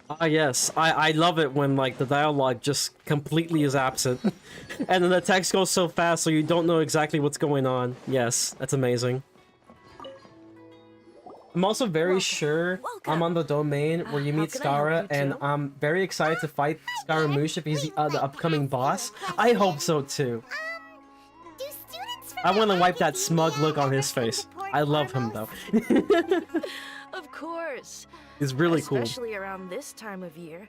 Ah, yes. I love it when like the dialogue just completely is absent, and then the text goes so fast so you don't know exactly what's going on. Yes, that's amazing. I'm also very sure I'm on the domain where you meet Skara, and I'm very excited to fight Scaramouche if he's the upcoming boss. I hope so too. Do students from I want to your wipe that academia smug look on ever his come to face. Port I love him Ormos? though. Of course. He's really cool. Especially around this time of year.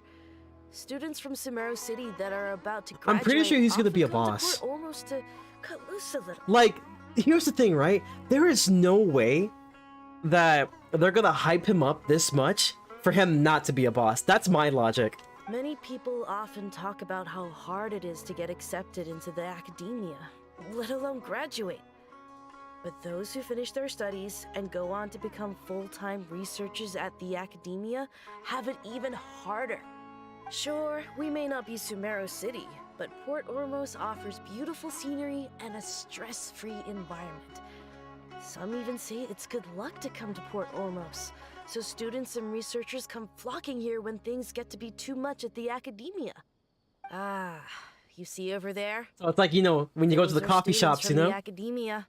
Students from Sumeru City that are about to graduate I'm pretty sure he's gonna be a often come to boss. Port Ormos to cut loose a little. Like, here's the thing, right? There is no way that they're gonna hype him up this much for him not to be a boss. That's my logic. Many people often talk about how hard it is to get accepted into the academia, let alone graduate. But those who finish their studies and go on to become full-time researchers at the academia have it even harder. Sure, we may not be Sumeru City, but Port Ormos offers beautiful scenery and a stress-free environment. Some even say it's good luck to come to Port Ormos, so students and researchers come flocking here when things get to be too much at the academia. Ah, you see over there? So it's like, you know, when you go to the Those are coffee students shops, you from know? the academia.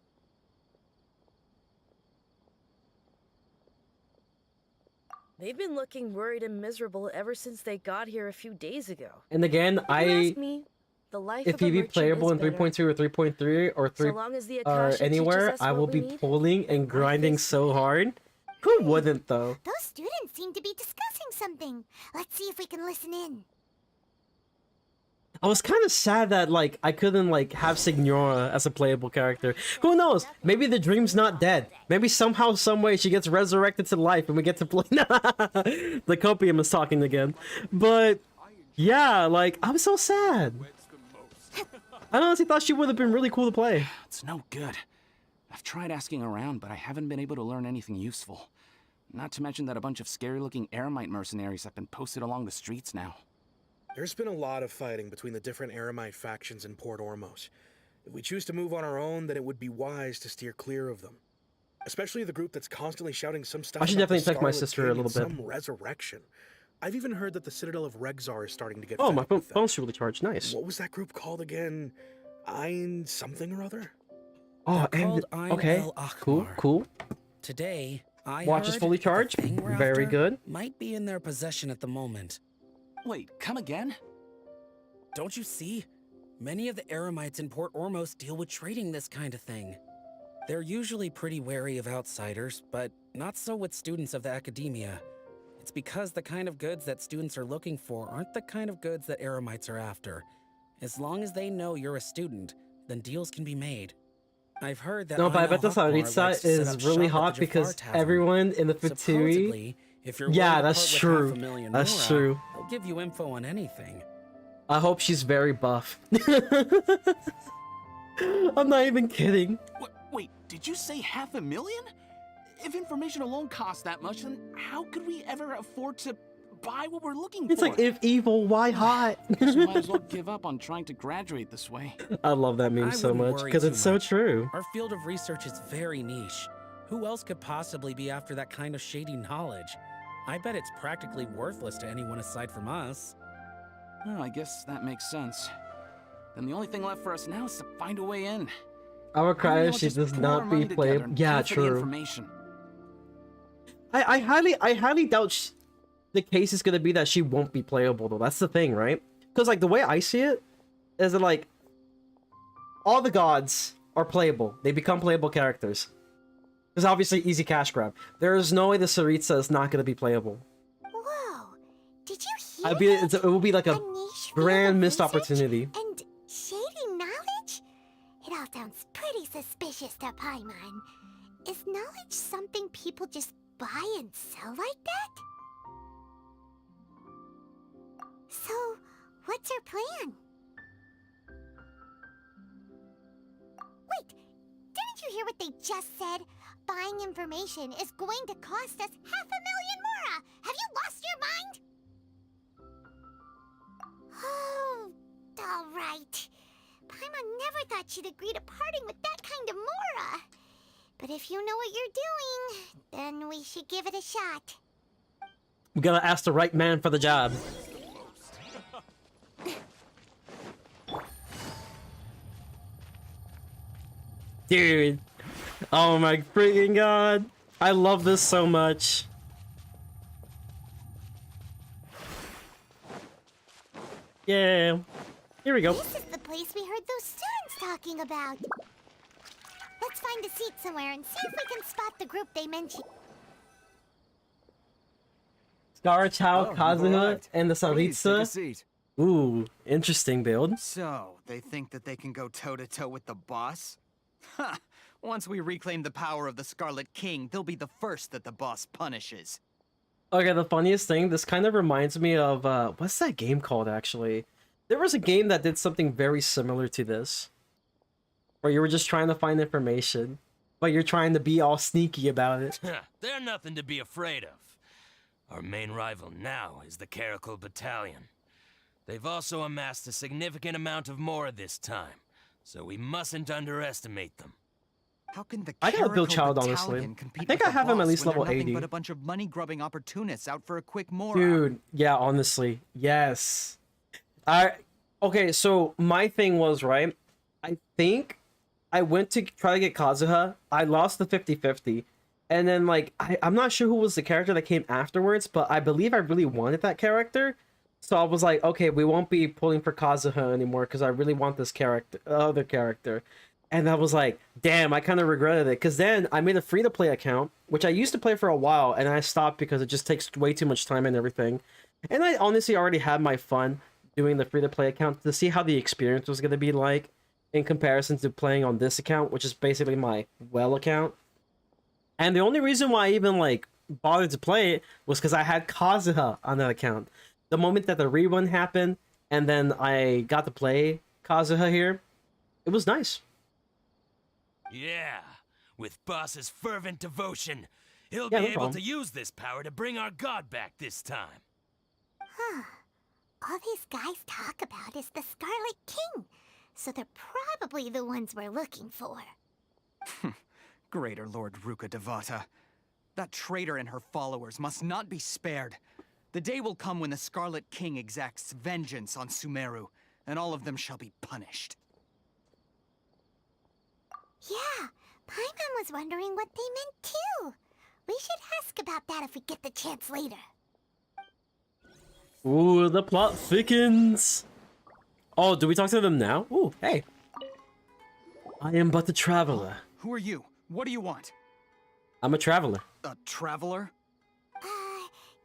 They've been looking worried and miserable ever since they got here a few days ago. And again, If you ask me, the life if of a he be merchant playable is in better. 3.2 or 3.3 or 3 So long as the or Akasha anywhere, teaches us I what will we be need, pulling and life grinding is so hard. Who wouldn't though? Those students seem to be discussing something. Let's see if we can listen in. I was kind of sad that like I couldn't like have Signora as a playable character. Who knows? Maybe the dream's not dead. Maybe somehow, some way she gets resurrected to life and we get to play. The copium is talking again. But yeah, like I'm so sad. I honestly thought she would have been really cool to play. It's no good. I've tried asking around, but I haven't been able to learn anything useful. Not to mention that a bunch of scary-looking Eremite mercenaries have been posted along the streets now. There's been a lot of fighting between the different Eremite factions in Port Ormos. If we choose to move on our own, then it would be wise to steer clear of them. Especially the group that's constantly shouting some stuff I should about the definitely text my Scarlet sister a King little and bit. some resurrection. I've even heard that the Citadel of Regzar is starting to get Oh, fed my up with them. phone's really charged. Nice. What was that group called again? Ein something or other? Oh, They're and called Ein okay, El cool, Akhmar. cool. Today, I Watch is heard fully the charged. thing we're Very after good. Might be in their possession at the moment. Wait, come again? Don't you see? Many of the Eremites in Port Ormos deal with trading this kind of thing. They're usually pretty wary of outsiders, but not so with students of the academia. It's because the kind of goods that students are looking for aren't the kind of goods that Eremites are after. As long as they know you're a student, then deals can be made. I've heard that No, but I Ein bet El the Akhmar likes Saritsa to set is up really shop at hot the because Jafar Tavern. everyone in the Fatui. Supposedly, if you're Yeah, willing to that's part true. with $500,000 That's Nora, true. they'll give you info on anything. I hope she's very buff. I'm not even kidding. Wait, did you say 500,000? If information alone costs that much, then how could we ever afford to buy what we're looking It's for? like, if evil, why hot? Guess we might as well give up on trying to graduate this way. I love that meme I so wouldn't much worry because too it's so much. true. Our field of research is very niche. Who else could possibly be after that kind of shady knowledge? I bet it's practically worthless to anyone aside from us. Well, I guess that makes sense. Then the only thing left for us now is to find a way in. I would cry Maybe if we'll she just does pool not our be money together playable. and Yeah, pay for the true. information. I highly doubt the case is gonna be that she won't be playable though. That's the thing, right? Because like the way I see it is that like all the gods are playable. They become playable characters. There's obviously easy cash grab. There is no way the Saritsa is not gonna be playable. Whoa! Did you hear It will be like a niche grand missed research opportunity. and shady knowledge? It all sounds pretty suspicious to Paimon. Is knowledge something people just buy and sell like that? So, what's her plan? Wait, didn't you hear what they just said? Buying information is going to cost us 500,000 mora! Have you lost your mind? Oh, alright. Paimon never thought she'd agree to parting with that kind of mora. But if you know what you're doing, then we should give it a shot. We gotta ask the right man for the job. Dude. Oh my freaking god. I love this so much. Yeah. Here we go. This is the place we heard those students talking about. Let's find a seat somewhere and see if we can spot the group they mentioned. Scar, Chao, Oh, you've Kazuha, arrived. and the Please, take a Saritsa. seat. Ooh, interesting build. So, they think that they can go toe-to-toe with the boss? Ha! Once we reclaim the power of the Scarlet King, they'll be the first that the boss punishes. Okay, the funniest thing, this kind of reminds me of, what's that game called, actually? There was a game that did something very similar to this. Where you were just trying to find information, but you're trying to be all sneaky about it. They're nothing to be afraid of. Our main rival now is the Caracal Battalion. They've also amassed a significant amount of Mora this time, so we mustn't underestimate them. How can the I gotta build Caracal Child, honestly. Battalion compete I think with I the have him at boss least when they're level nothing 80. but a bunch of money-grubbing opportunists out for a quick Mora? Dude, yeah, honestly, yes. Okay, so my thing was, right, I think I went to try to get Kazuha, I lost the 50-50, and then, like, I'm not sure who was the character that came afterwards, but I believe I really wanted that character, so I was like, okay, we won't be pulling for Kazuha anymore, because I really want this character, other character. And I was like, damn, I kind of regretted it. Because then I made a free-to-play account, which I used to play for a while, and I stopped because it just takes way too much time and everything. And I honestly already had my fun doing the free-to-play account to see how the experience was going to be like in comparison to playing on this account, which is basically my well account. And the only reason why I even, like, bothered to play it was because I had Kazuha on that account. The moment that the rerun happened, and then I got to play Kazuha here, it was nice. Yeah, with Boss's fervent devotion, he'll Yeah, be no able problem. to use this power to bring our god back this time. Huh. All these guys talk about is the Scarlet King, so they're probably the ones we're looking for. Greater Lord Ruka Devata. That traitor and her followers must not be spared. The day will come when the Scarlet King exacts vengeance on Sumeru, and all of them shall be punished. Yeah, Paimon was wondering what they meant too. We should ask about that if we get the chance later. Ooh, the plot thickens. Oh, do we talk to them now? Ooh, hey. I am but a traveler. Who are you? What do you want? I'm a traveler. A traveler?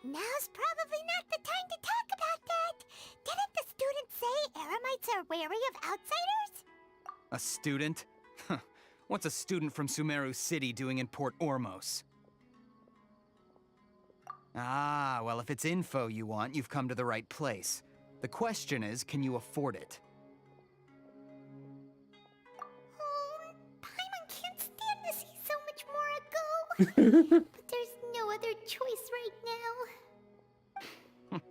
Now's probably not the time to talk about that. Didn't the students say Eremites are wary of outsiders? A student? What's a student from Sumeru City doing in Port Ormos? Ah, well, if it's info you want, you've come to the right place. The question is, can you afford it? Oh, Paimon can't stand to see so much Mora go. But there's no other choice right now.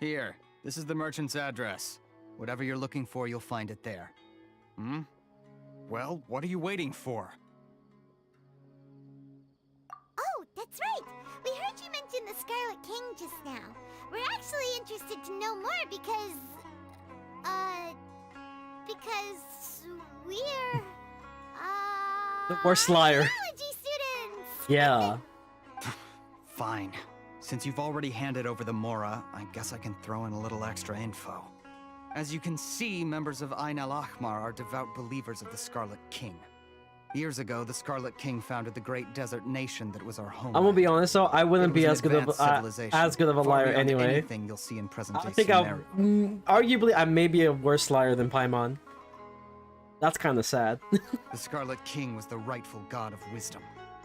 Here, this is the merchant's address. Whatever you're looking for, you'll find it there. Hmm? Well, what are you waiting for? Oh, that's right. We heard you mention the Scarlet King just now. We're actually interested to know more because we're We're Slayer. biology students. Yeah. Fine. Since you've already handed over the Mora, I guess I can throw in a little extra info. As you can see, members of Ain al-Ahmar are devout believers of the Scarlet King. Years ago, the Scarlet King founded the great desert nation that was our home. I'm gonna be honest though, I wouldn't be an as good of advanced a liar beyond anyway. anything you'll see in present-day I think Sumeru. arguably I may be a worse liar than Paimon. That's kind of sad. The Scarlet King was the rightful god of wisdom,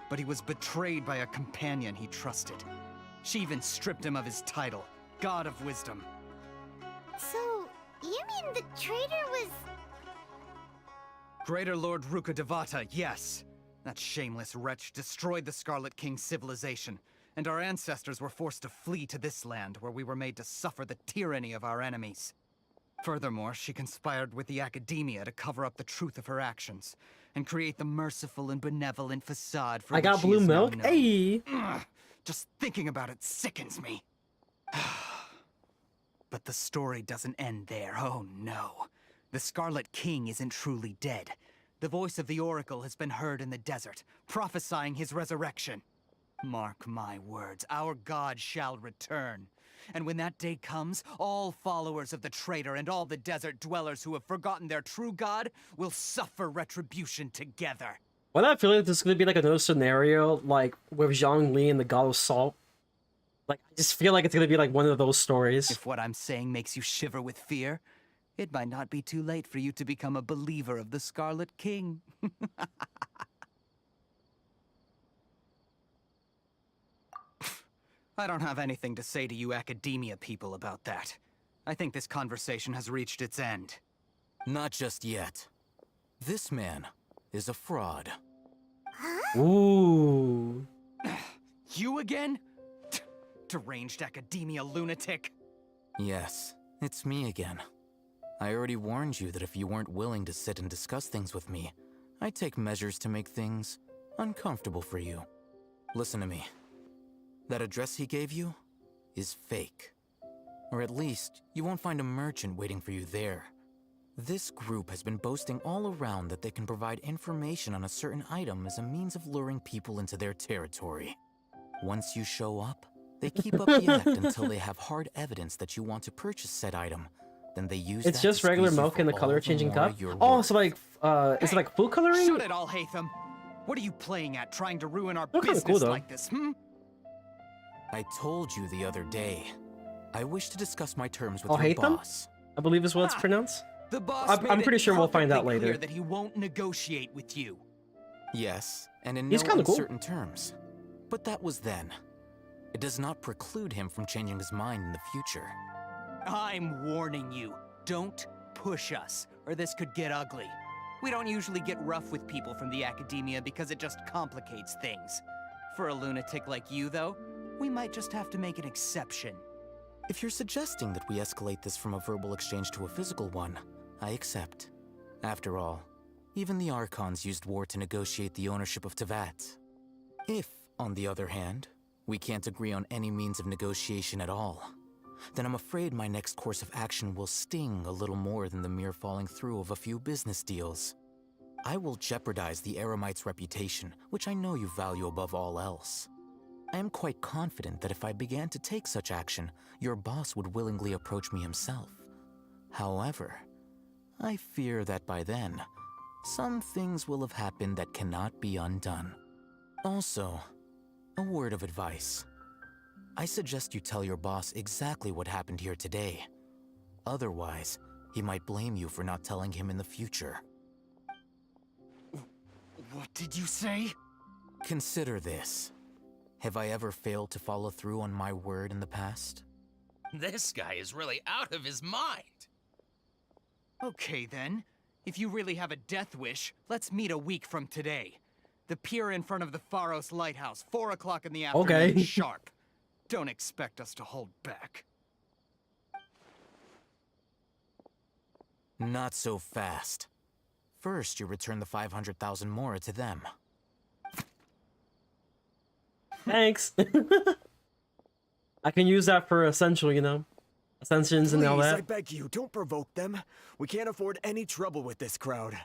but he was betrayed by a companion he trusted. She even stripped him of his title, God of Wisdom. So, you mean the traitor was... Greater Lord Ruka Devata, yes. That shameless wretch destroyed the Scarlet King's civilization, and our ancestors were forced to flee to this land where we were made to suffer the tyranny of our enemies. Furthermore, she conspired with the Academia to cover up the truth of her actions, and create the merciful and benevolent facade for I got which she blue is now milk. known. Hey. Ugh, just thinking about it sickens me. But the story doesn't end there, oh no. The Scarlet King isn't truly dead. The voice of the Oracle has been heard in the desert, prophesying his resurrection. Mark my words, our god shall return. And when that day comes, all followers of the traitor and all the desert dwellers who have forgotten their true god will suffer retribution together. Why do I feel like this is gonna be like another scenario like with Zhongli and the God of Salt? Like I just feel like it's gonna be like one of those stories. If what I'm saying makes you shiver with fear, it might not be too late for you to become a believer of the Scarlet King. I don't have anything to say to you Academia people about that. I think this conversation has reached its end. Not just yet. This man is a fraud. Ooh. You again? Deranged Academia lunatic. Yes, it's me again. I already warned you that if you weren't willing to sit and discuss things with me, I'd take measures to make things uncomfortable for you. Listen to me. That address he gave you is fake. Or at least, you won't find a merchant waiting for you there. This group has been boasting all around that they can provide information on a certain item as a means of luring people into their territory. Once you show up, they keep up the act until they have hard evidence that you want to purchase said item. Then they use It's that just to regular squeeze you milk for in the all color changing more cup. you're Oh, worth. so like is it like food coloring? Shut it all, Hatham. What are you playing at, trying to ruin our They're kinda business cool, though. like this, hmm? I told you the other day. I wish to discuss my terms with Oh, your hate them? boss. I believe is what it's pronounced. The boss I'm made pretty it sure we'll find out perfectly clear later. that he won't negotiate with you. Yes, and in He's no kinda cool. uncertain terms. But that was then. It does not preclude him from changing his mind in the future. I'm warning you. Don't push us, or this could get ugly. We don't usually get rough with people from the Academia because it just complicates things. For a lunatic like you, though, we might just have to make an exception. If you're suggesting that we escalate this from a verbal exchange to a physical one, I accept. After all, even the Archons used war to negotiate the ownership of Tevat. If, on the other hand, we can't agree on any means of negotiation at all, then I'm afraid my next course of action will sting a little more than the mere falling through of a few business deals. I will jeopardize the Eremite's reputation, which I know you value above all else. I am quite confident that if I began to take such action, your boss would willingly approach me himself. However, I fear that by then, some things will have happened that cannot be undone. Also, a word of advice. I suggest you tell your boss exactly what happened here today. Otherwise, he might blame you for not telling him in the future. What did you say? Consider this. Have I ever failed to follow through on my word in the past? This guy is really out of his mind. Okay then. If you really have a death wish, let's meet a week from today. The pier in front of the Pharos Lighthouse, 4 o'clock in the afternoon, Okay. sharp. Don't expect us to hold back. Not so fast. First, you return the 500,000 mora to them. Thanks. I can use that for essential, you know? Ascensions and all Please, that. I beg you, don't provoke them. We can't afford any trouble with this crowd.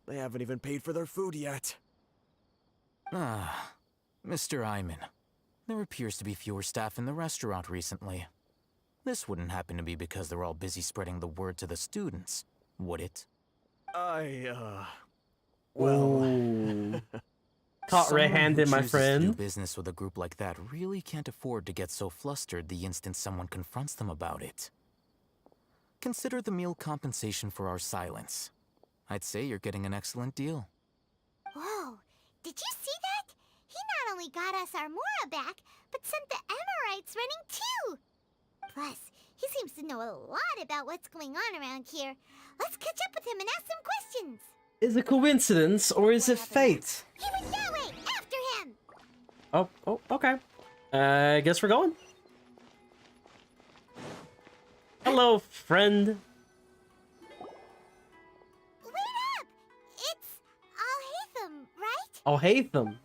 They haven't even paid for their food yet. Ah, Mr. Iman. There appears to be fewer staff in the restaurant recently. This wouldn't happen to be because they're all busy spreading the word to the students, would it? Well... Ooh. Caught Someone who red-handed, my chooses to do friend. business with a group like that really can't afford to get so flustered the instant someone confronts them about it. Consider the meal compensation for our silence. I'd say you're getting an excellent deal. Whoa, did you see that? He not only got us our Mora back, but sent the Emirites running too. Plus, he seems to know a lot about what's going on around here. Let's catch up with him and ask some questions. Is it coincidence or is it fate? He went that way, after him. Oh, okay. I guess we're going. Hello, friend. Wait up! It's Al-Haytham, right? Oh, Hatham.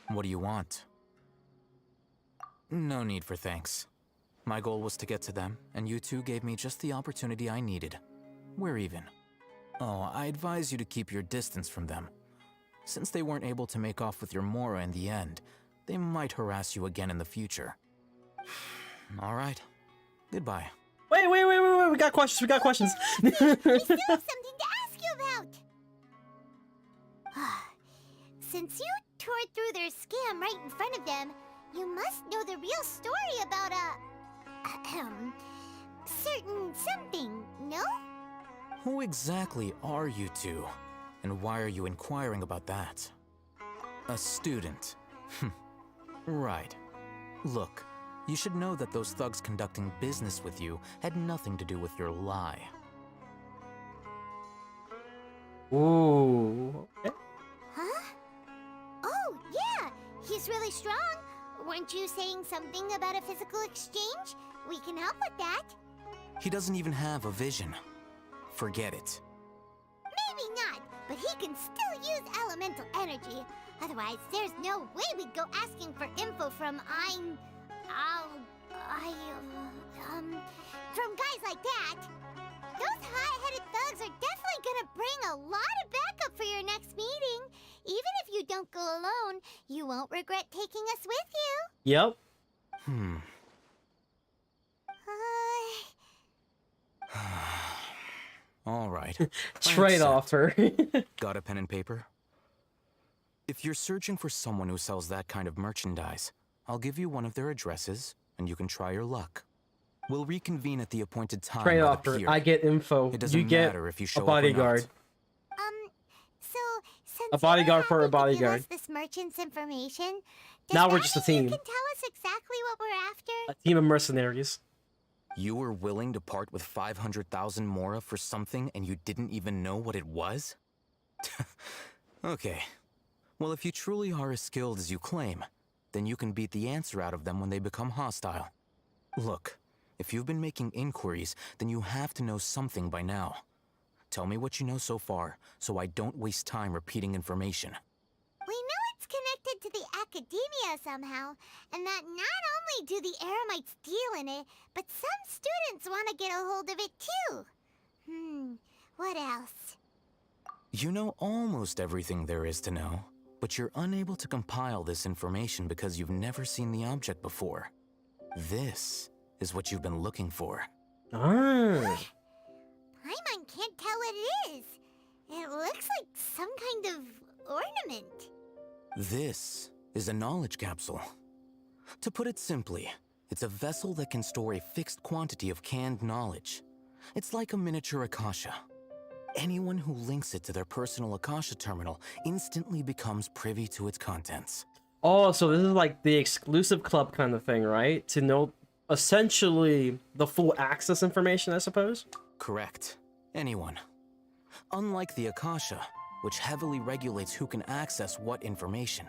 What do you want? No need for thanks. My goal was to get to them, and you two gave me just the opportunity I needed. We're even. Oh, I advise you to keep your distance from them. Since they weren't able to make off with your Mora in the end, they might harass you again in the future. All right. Goodbye. Wait. We got questions. We still have something to ask you about. Since you tore through their scam right in front of them, you must know the real story about certain something, no? Who exactly are you two? And why are you inquiring about that? A student. Right. Look, you should know that those thugs conducting business with you had nothing to do with your lie. Ooh. Okay. Huh? Oh, yeah! He's really strong. Weren't you saying something about a physical exchange? We can help with that. He doesn't even have a vision. Forget it. Maybe not, but he can still use elemental energy. Otherwise, there's no way we'd go asking for info from from guys like that. Those hot-headed thugs are definitely gonna bring a lot of backup for your next meeting. Even if you don't go alone, you won't regret taking us with you. Yep. All right. Trade offer. Got a pen and paper? If you're searching for someone who sells that kind of merchandise, I'll give you one of their addresses, and you can try your luck. We'll reconvene at the appointed time. Trade by the offer. pier. I get info. It doesn't You get matter if you a show bodyguard. up or not. So since A bodyguard you for a were happy to give bodyguard. us this merchant's information, does Now we're that just a mean team. You can tell us exactly what we're after. A team of mercenaries. You were willing to part with 500,000 mora for something and you didn't even know what it was? Okay. Well, if you truly are as skilled as you claim, then you can beat the answer out of them when they become hostile. Look, if you've been making inquiries, then you have to know something by now. Tell me what you know so far, so I don't waste time repeating information. We know it's connected to the academia somehow, and that not only do the Eremites deal in it, but some students want to get a hold of it too. What else? You know almost everything there is to know, but you're unable to compile this information because you've never seen the object before. This is what you've been looking for. Paimon can't tell what it is. It looks like some kind of ornament. This is a knowledge capsule. To put it simply, it's a vessel that can store a fixed quantity of canned knowledge. It's like a miniature Akasha. Anyone who links it to their personal Akasha terminal instantly becomes privy to its contents. Oh, so this is like the exclusive club kind of thing, right? To know essentially the full access information, I suppose? Correct. Anyone. Unlike the Akasha, which heavily regulates who can access what information.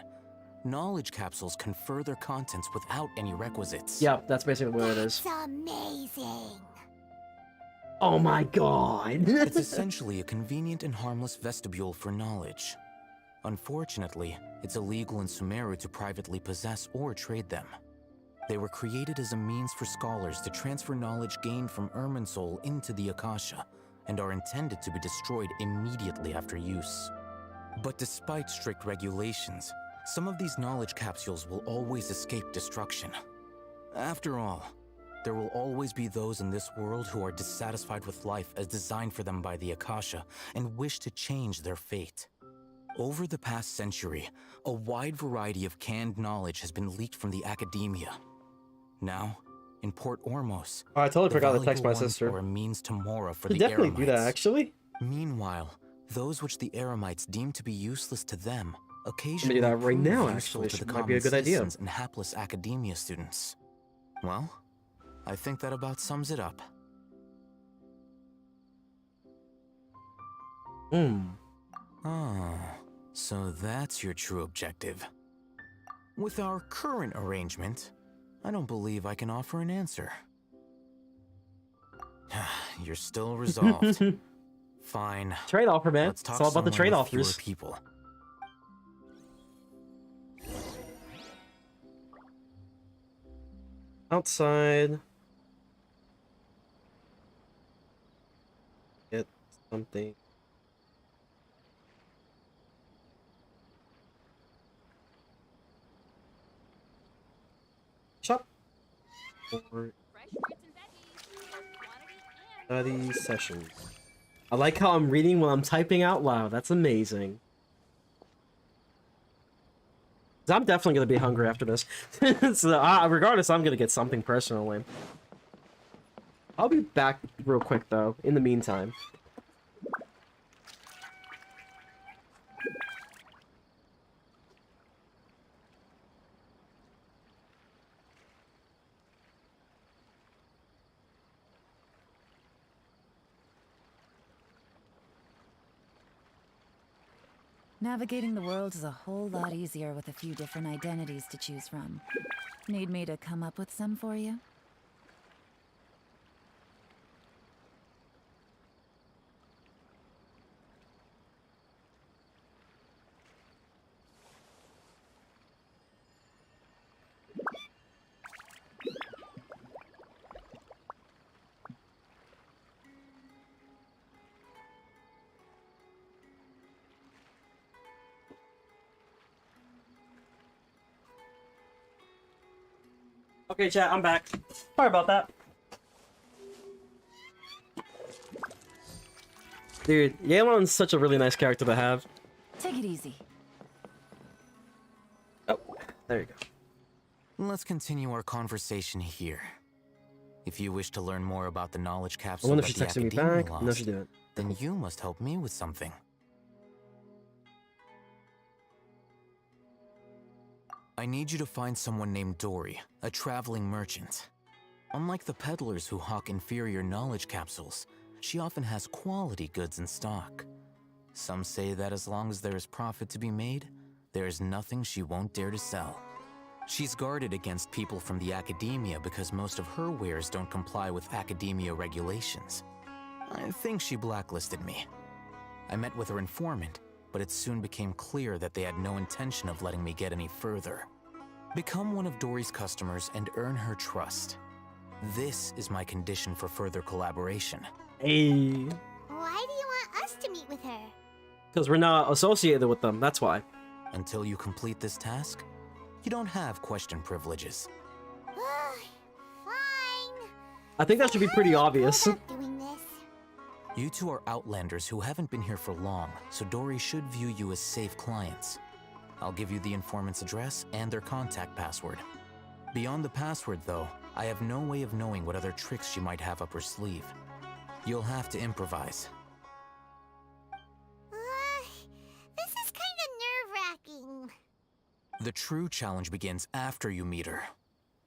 Knowledge capsules confer their contents without any requisites. Yep, that's basically what it is. It's amazing. Oh my god. It's essentially a convenient and harmless vestibule for knowledge. Unfortunately, it's illegal in Sumeru to privately possess or trade them. They were created as a means for scholars to transfer knowledge gained from Irminsul into the Akasha, and are intended to be destroyed immediately after use. But despite strict regulations, some of these knowledge capsules will always escape destruction. After all, there will always be those in this world who are dissatisfied with life as designed for them by the Akasha and wish to change their fate. Over the past century, a wide variety of canned knowledge has been leaked from the academia. Now, in Port Ormos, Oh, I totally forgot to text my valuable ones sister. are a means to Mora for Could the definitely do that, Eremites. actually. Meanwhile, those which the Eremites deem to be useless to them Let me occasionally do that right prove now, useful actually. to the Might be a common good idea. citizens and hapless academia students. Well, I think that about sums it up. Ah, so that's your true objective. With our current arrangement, I don't believe I can offer an answer. You're still resolved. Fine. Trade offer, man. Let's talk It's all about the somewhere trade with fewer offers. people. Outside. Get something. Shop. Or study session. I like how I'm reading while I'm typing out loud. That's amazing. 'Cause I'm definitely gonna be hungry after this. So regardless, I'm gonna get something personally. I'll be back real quick though. In the meantime. Navigating the world is a whole lot easier with a few different identities to choose from. Need me to come up with some for you? Okay, chat, I'm back. Sorry about that. Dude, Yeon's such a really nice character to have. Take it easy. Oh, there you go. Let's continue our conversation here. If you wish to learn more about the knowledge I capsule wonder that if she's the texting me Academia back. lost, No, she didn't. then you must help me with something. I need you to find someone named Dory, a traveling merchant. Unlike the peddlers who hawk inferior knowledge capsules, she often has quality goods in stock. Some say that as long as there is profit to be made, there is nothing she won't dare to sell. She's guarded against people from the academia because most of her wares don't comply with academia regulations. I think she blacklisted me. I met with her informant, but it soon became clear that they had no intention of letting me get any further. Become one of Dory's customers and earn her trust. This is my condition for further collaboration. Hey. Why do you want us to meet with her? Because we're not associated with them, that's why. Until you complete this task, you don't have question privileges. Fine. I think that should be pretty obvious. Doing this. You two are outlanders who haven't been here for long, so Dory should view you as safe clients. I'll give you the informant's address and their contact password. Beyond the password, though, I have no way of knowing what other tricks she might have up her sleeve. You'll have to improvise. This is kind of nerve-wracking. The true challenge begins after you meet her.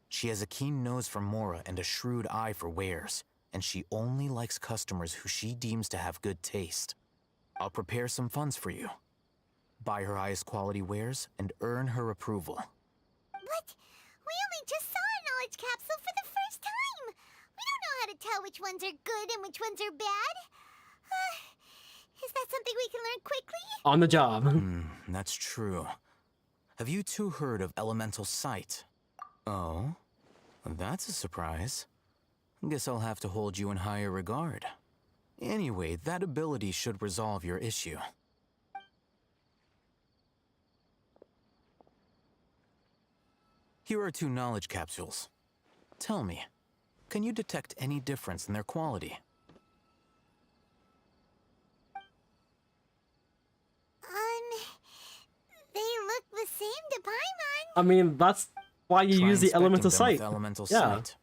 She has a keen nose for Mora and a shrewd eye for wares, and she only likes customers who she deems to have good taste. I'll prepare some funds for you. Buy her highest quality wares and earn her approval. What? We only just saw a knowledge capsule for the first time! We don't know how to tell which ones are good and which ones are bad. Is that something we can learn quickly? On the job. That's true. Have you two heard of elemental sight? Oh? That's a surprise. Guess I'll have to hold you in higher regard. Anyway, that ability should resolve your issue. Here are 2 knowledge capsules. Tell me, can you detect any difference in their quality? They look the same to Paimon. I mean, that's why you Try use the inspecting elemental them sight. with elemental Yeah. sight.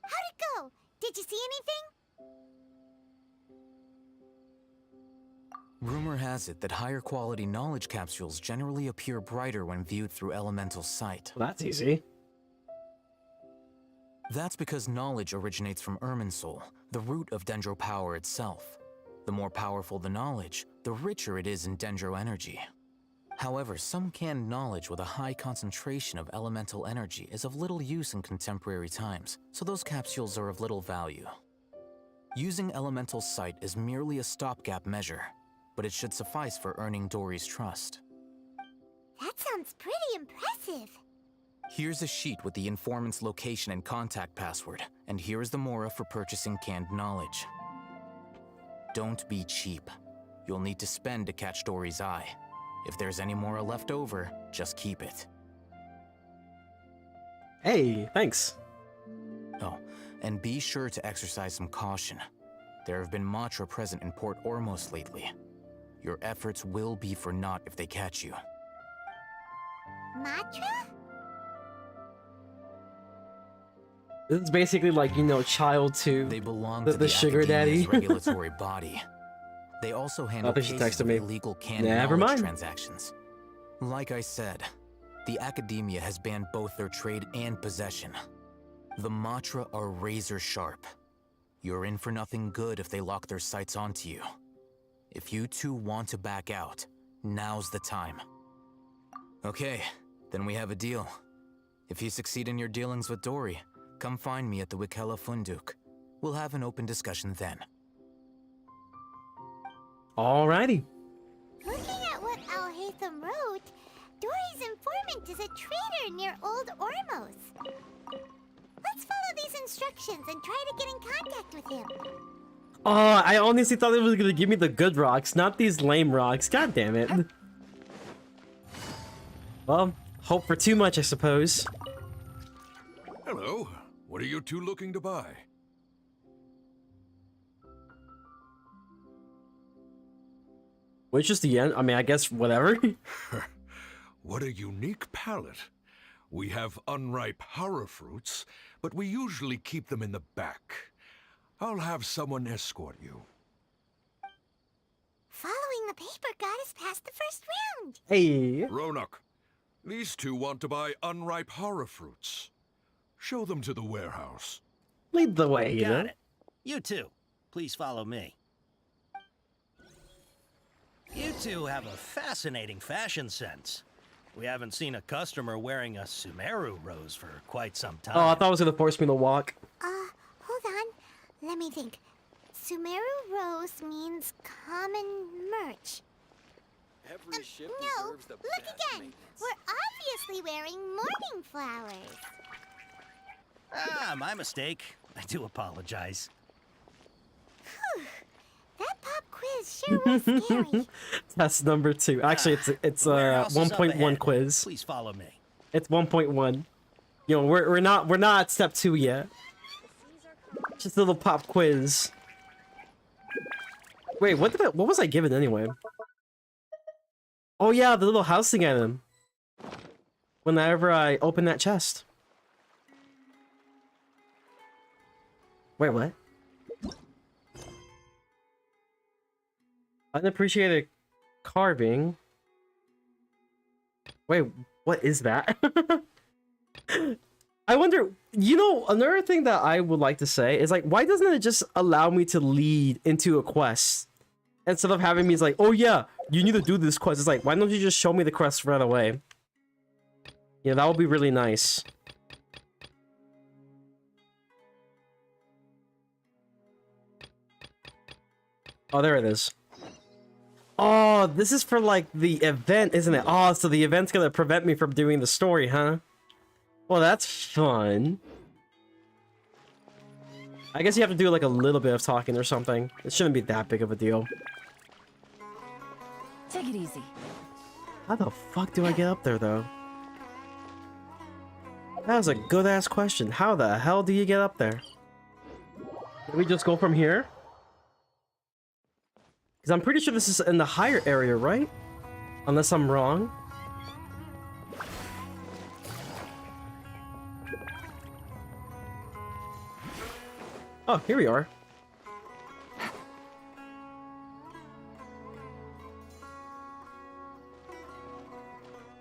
How'd it go? Did you see anything? Rumor has it that higher quality knowledge capsules generally appear brighter when viewed through elemental sight. Well, that's easy. That's because knowledge originates from Irminsul, the root of Dendro power itself. The more powerful the knowledge, the richer it is in Dendro energy. However, some canned knowledge with a high concentration of elemental energy is of little use in contemporary times, so those capsules are of little value. Using elemental sight is merely a stopgap measure, but it should suffice for earning Dory's trust. That sounds pretty impressive. Here's a sheet with the informant's location and contact password, and here is the mora for purchasing canned knowledge. Don't be cheap. You'll need to spend to catch Dory's eye. If there's any mora left over, just keep it. Hey, thanks. Oh, and be sure to exercise some caution. There have been Matra present in Port Ormos lately. Your efforts will be for naught if they catch you. Matra? This is basically like, you know, child to They belong the to the sugar daddy. Academia's regulatory body. They also handle think she cases texted of me. illegal canned Never knowledge mind. transactions. Like I said, the Academia has banned both their trade and possession. The Matra are razor sharp. You're in for nothing good if they lock their sights onto you. If you two want to back out, now's the time. Okay, then we have a deal. If you succeed in your dealings with Dory, come find me at the Wikela Funduk. We'll have an open discussion then. Alrighty. Looking at what Al-Haytham wrote, Dory's informant is a traitor near Old Ormos. Let's follow these instructions and try to get in contact with him. Oh, I honestly thought it was gonna give me the good rocks, not these lame rocks. God damn it. Well, hope for too much, I suppose. Hello. What are you two looking to buy? Which is the end? I mean, I guess whatever. What a unique palette. We have unripe hara fruits, but we usually keep them in the back. I'll have someone escort you. Following the paper got us past the first round. Hey. Ronak, these two want to buy unripe hara fruits. Show them to the warehouse. Lead the way, you know? Got it. You two, please follow me. You two have a fascinating fashion sense. We haven't seen a customer wearing a Sumeru rose for quite some time. Oh, I thought it was gonna force me to walk. Hold on. Let me think. Sumeru Rose means common merch. Every ship No, deserves the look best again. maintenance. We're obviously wearing morning flowers. Ah, my mistake. I do apologize. Whew. That pop quiz sure was scary. Test number 2. Actually, it's warehouse is up 1.1 ahead. quiz. Please follow me. It's 1.1. You know, we're not at step 2 yet. Just a little pop quiz. Wait, what was I given anyway? Oh yeah, the little housing item. Whenever I open that chest. Wait, what? Unappreciated carving. Wait, what is that? I wonder, you know, another thing that I would like to say is like, why doesn't it just allow me to lead into a quest instead of having me like, oh yeah, you need to do this quest? It's like, why don't you just show me the quest right away? Yeah, that would be really nice. Oh, there it is. Oh, this is for like the event, isn't it? Oh, so the event's gonna prevent me from doing the story, huh? Well, that's fun. I guess you have to do like a little bit of talking or something. It shouldn't be that big of a deal. Take it easy. How the fuck do I get up there, though? That was a good-ass question. How the hell do you get up there? Did we just go from here? Because I'm pretty sure this is in the higher area, right? Unless I'm wrong. Oh, here we are.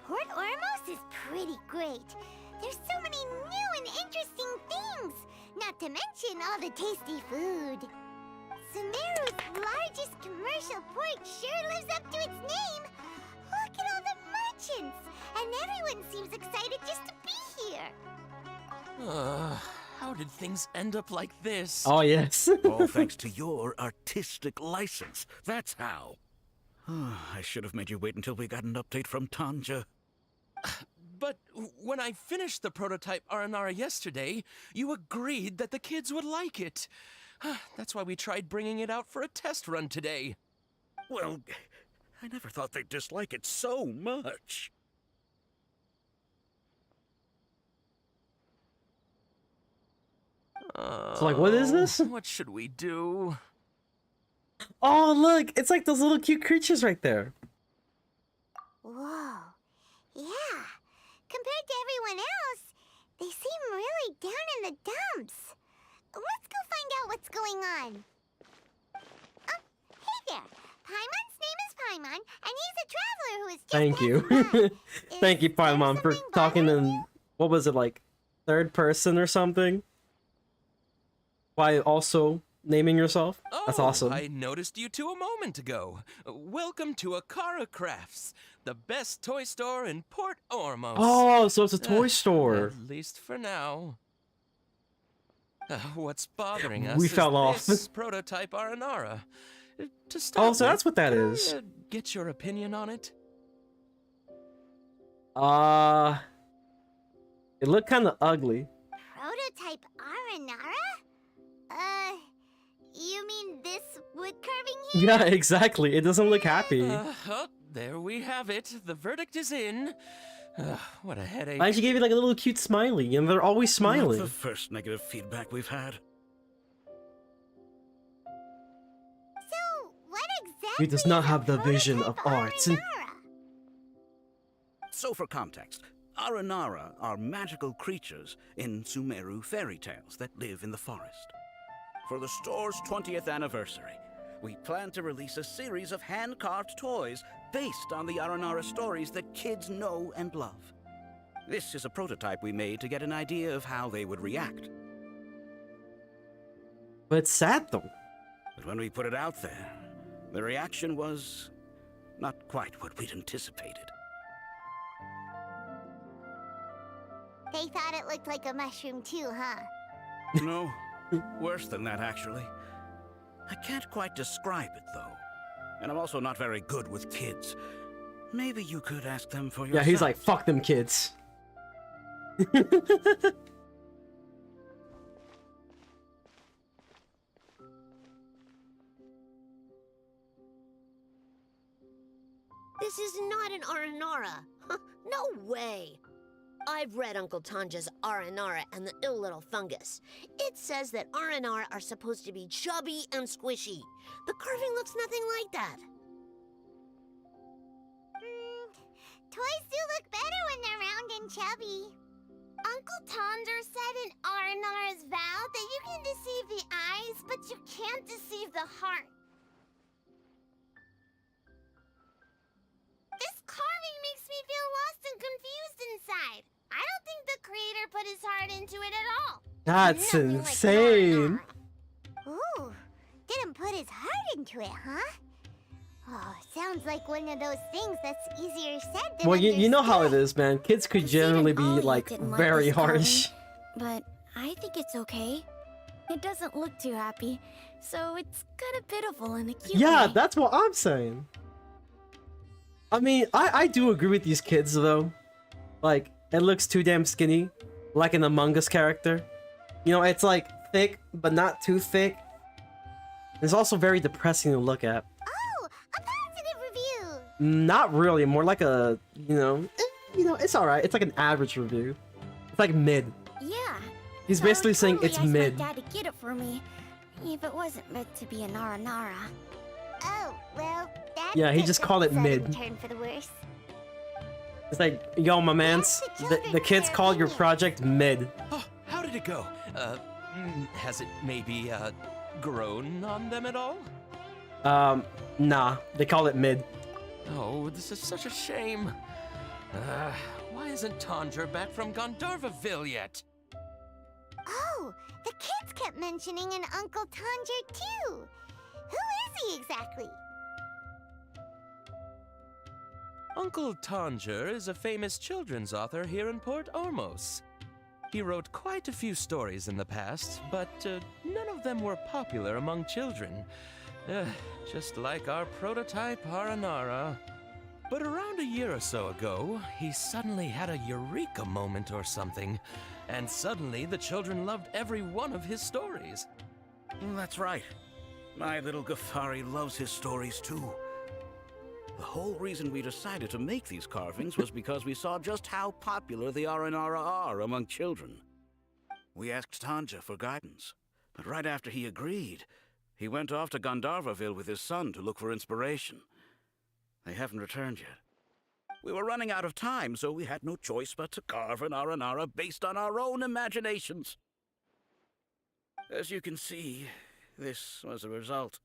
Port Ormos is pretty great. There's so many new and interesting things, not to mention all the tasty food. Sumeru's largest commercial port sure lives up to its name. Look at all the merchants, and everyone seems excited just to be here. How did things end up like this? Oh, yes. All thanks to your artistic license. That's how. I should have made you wait until we got an update from Tanja. But when I finished the prototype Aranara yesterday, you agreed that the kids would like it. That's why we tried bringing it out for a test run today. Well, I never thought they'd dislike it so much. So, like, what is this? What should we do? Oh, look! It's like those little cute creatures right there. Whoa. Yeah. Compared to everyone else, they seem really down in the dumps. Let's go find out what's going on. Hey there. Paimon's name is Paimon, and he's a traveler who is just Thank you. Thank you, Paimon, for talking in, what was it, like, third person or something? While also naming yourself? That's awesome. I noticed you two a moment ago. Welcome to Akara Crafts, the best toy store in Port Ormos. Oh, so it's a toy store. At least for now. What's bothering us We is fell off. this prototype Aranara. To start Oh, so that's what that can is. I, get your opinion on it? It looked kind of ugly. Prototype Aranara? You mean this wood carving here? Yeah, exactly. It doesn't look happy. Oh, there we have it. The verdict is in. What a headache. I actually gave you like a little cute smiley, and they're always Not smiling. the first negative feedback we've had. So, what exactly He does not have the vision of art. So for context, Aranara are magical creatures in Sumeru fairy tales that live in the forest. For the store's 20th anniversary, we plan to release a series of hand-carved toys based on the Aranara stories that kids know and love. This is a prototype we made to get an idea of how they would react. But it's sad though. But when we put it out there, the reaction was not quite what we'd anticipated. They thought it looked like a mushroom too, huh? No, worse than that, actually. I can't quite describe it, though. And I'm also not very good with kids. Maybe you could ask them for yourself. Yeah, he's like, fuck them kids. This is not an Aranara. No way. I've read Uncle Tanja's Aranara and the Ill Little Fungus. It says that Aranara are supposed to be chubby and squishy. The carving looks nothing like that. Toys do look better when they're round and chubby. Uncle Tonder said in Aranara's vow that you can deceive the eyes, but you can't deceive the heart. This carving makes me feel lost and confused inside. I don't think the creator put his heart into it at all. That's Nothing like insane. Ooh, didn't put his heart into it, huh? Oh, sounds like one of those things that's easier said than Well, you know how it is, man. Kids could generally be like very harsh. But I think it's okay. It doesn't look too happy, so it's kind of pitiful in a cute Yeah, way. that's what I'm saying. I mean, I do agree with these kids though. Like, it looks too damn skinny, like an Among Us character. You know, it's like thick, but not too thick. It's also very depressing to look at. Oh, a positive review. Not really, more like a, you know, it's alright. It's like an average review. It's like mid. Yeah. He's basically saying it's Totally mid. asked my dad to get it for me, if it wasn't meant to be a Nara Nara. Oh, well, that's Yeah, he a just called it sudden mid. turn for the worse. It's like, yo, my mans, the kids called your project mid. Oh, how did it go? Has it maybe, grown on them at all? Nah, they call it mid. Oh, this is such a shame. Why isn't Tondra back from Gandharvaville yet? Oh, the kids kept mentioning an Uncle Tanger too. Who is he exactly? Uncle Tanger is a famous children's author here in Port Ormos. He wrote quite a few stories in the past, but none of them were popular among children. Just like our prototype Aranara. But around a year or so ago, he suddenly had a eureka moment or something, and suddenly the children loved every one of his stories. That's right. My little Ghaffari loves his stories too. The whole reason we decided to make these carvings was because we saw just how popular the Aranara are among children. We asked Tanja for guidance, but right after he agreed, he went off to Gandharvaville with his son to look for inspiration. They haven't returned yet. We were running out of time, so we had no choice but to carve an Aranara based on our own imaginations. As you can see, this was the result.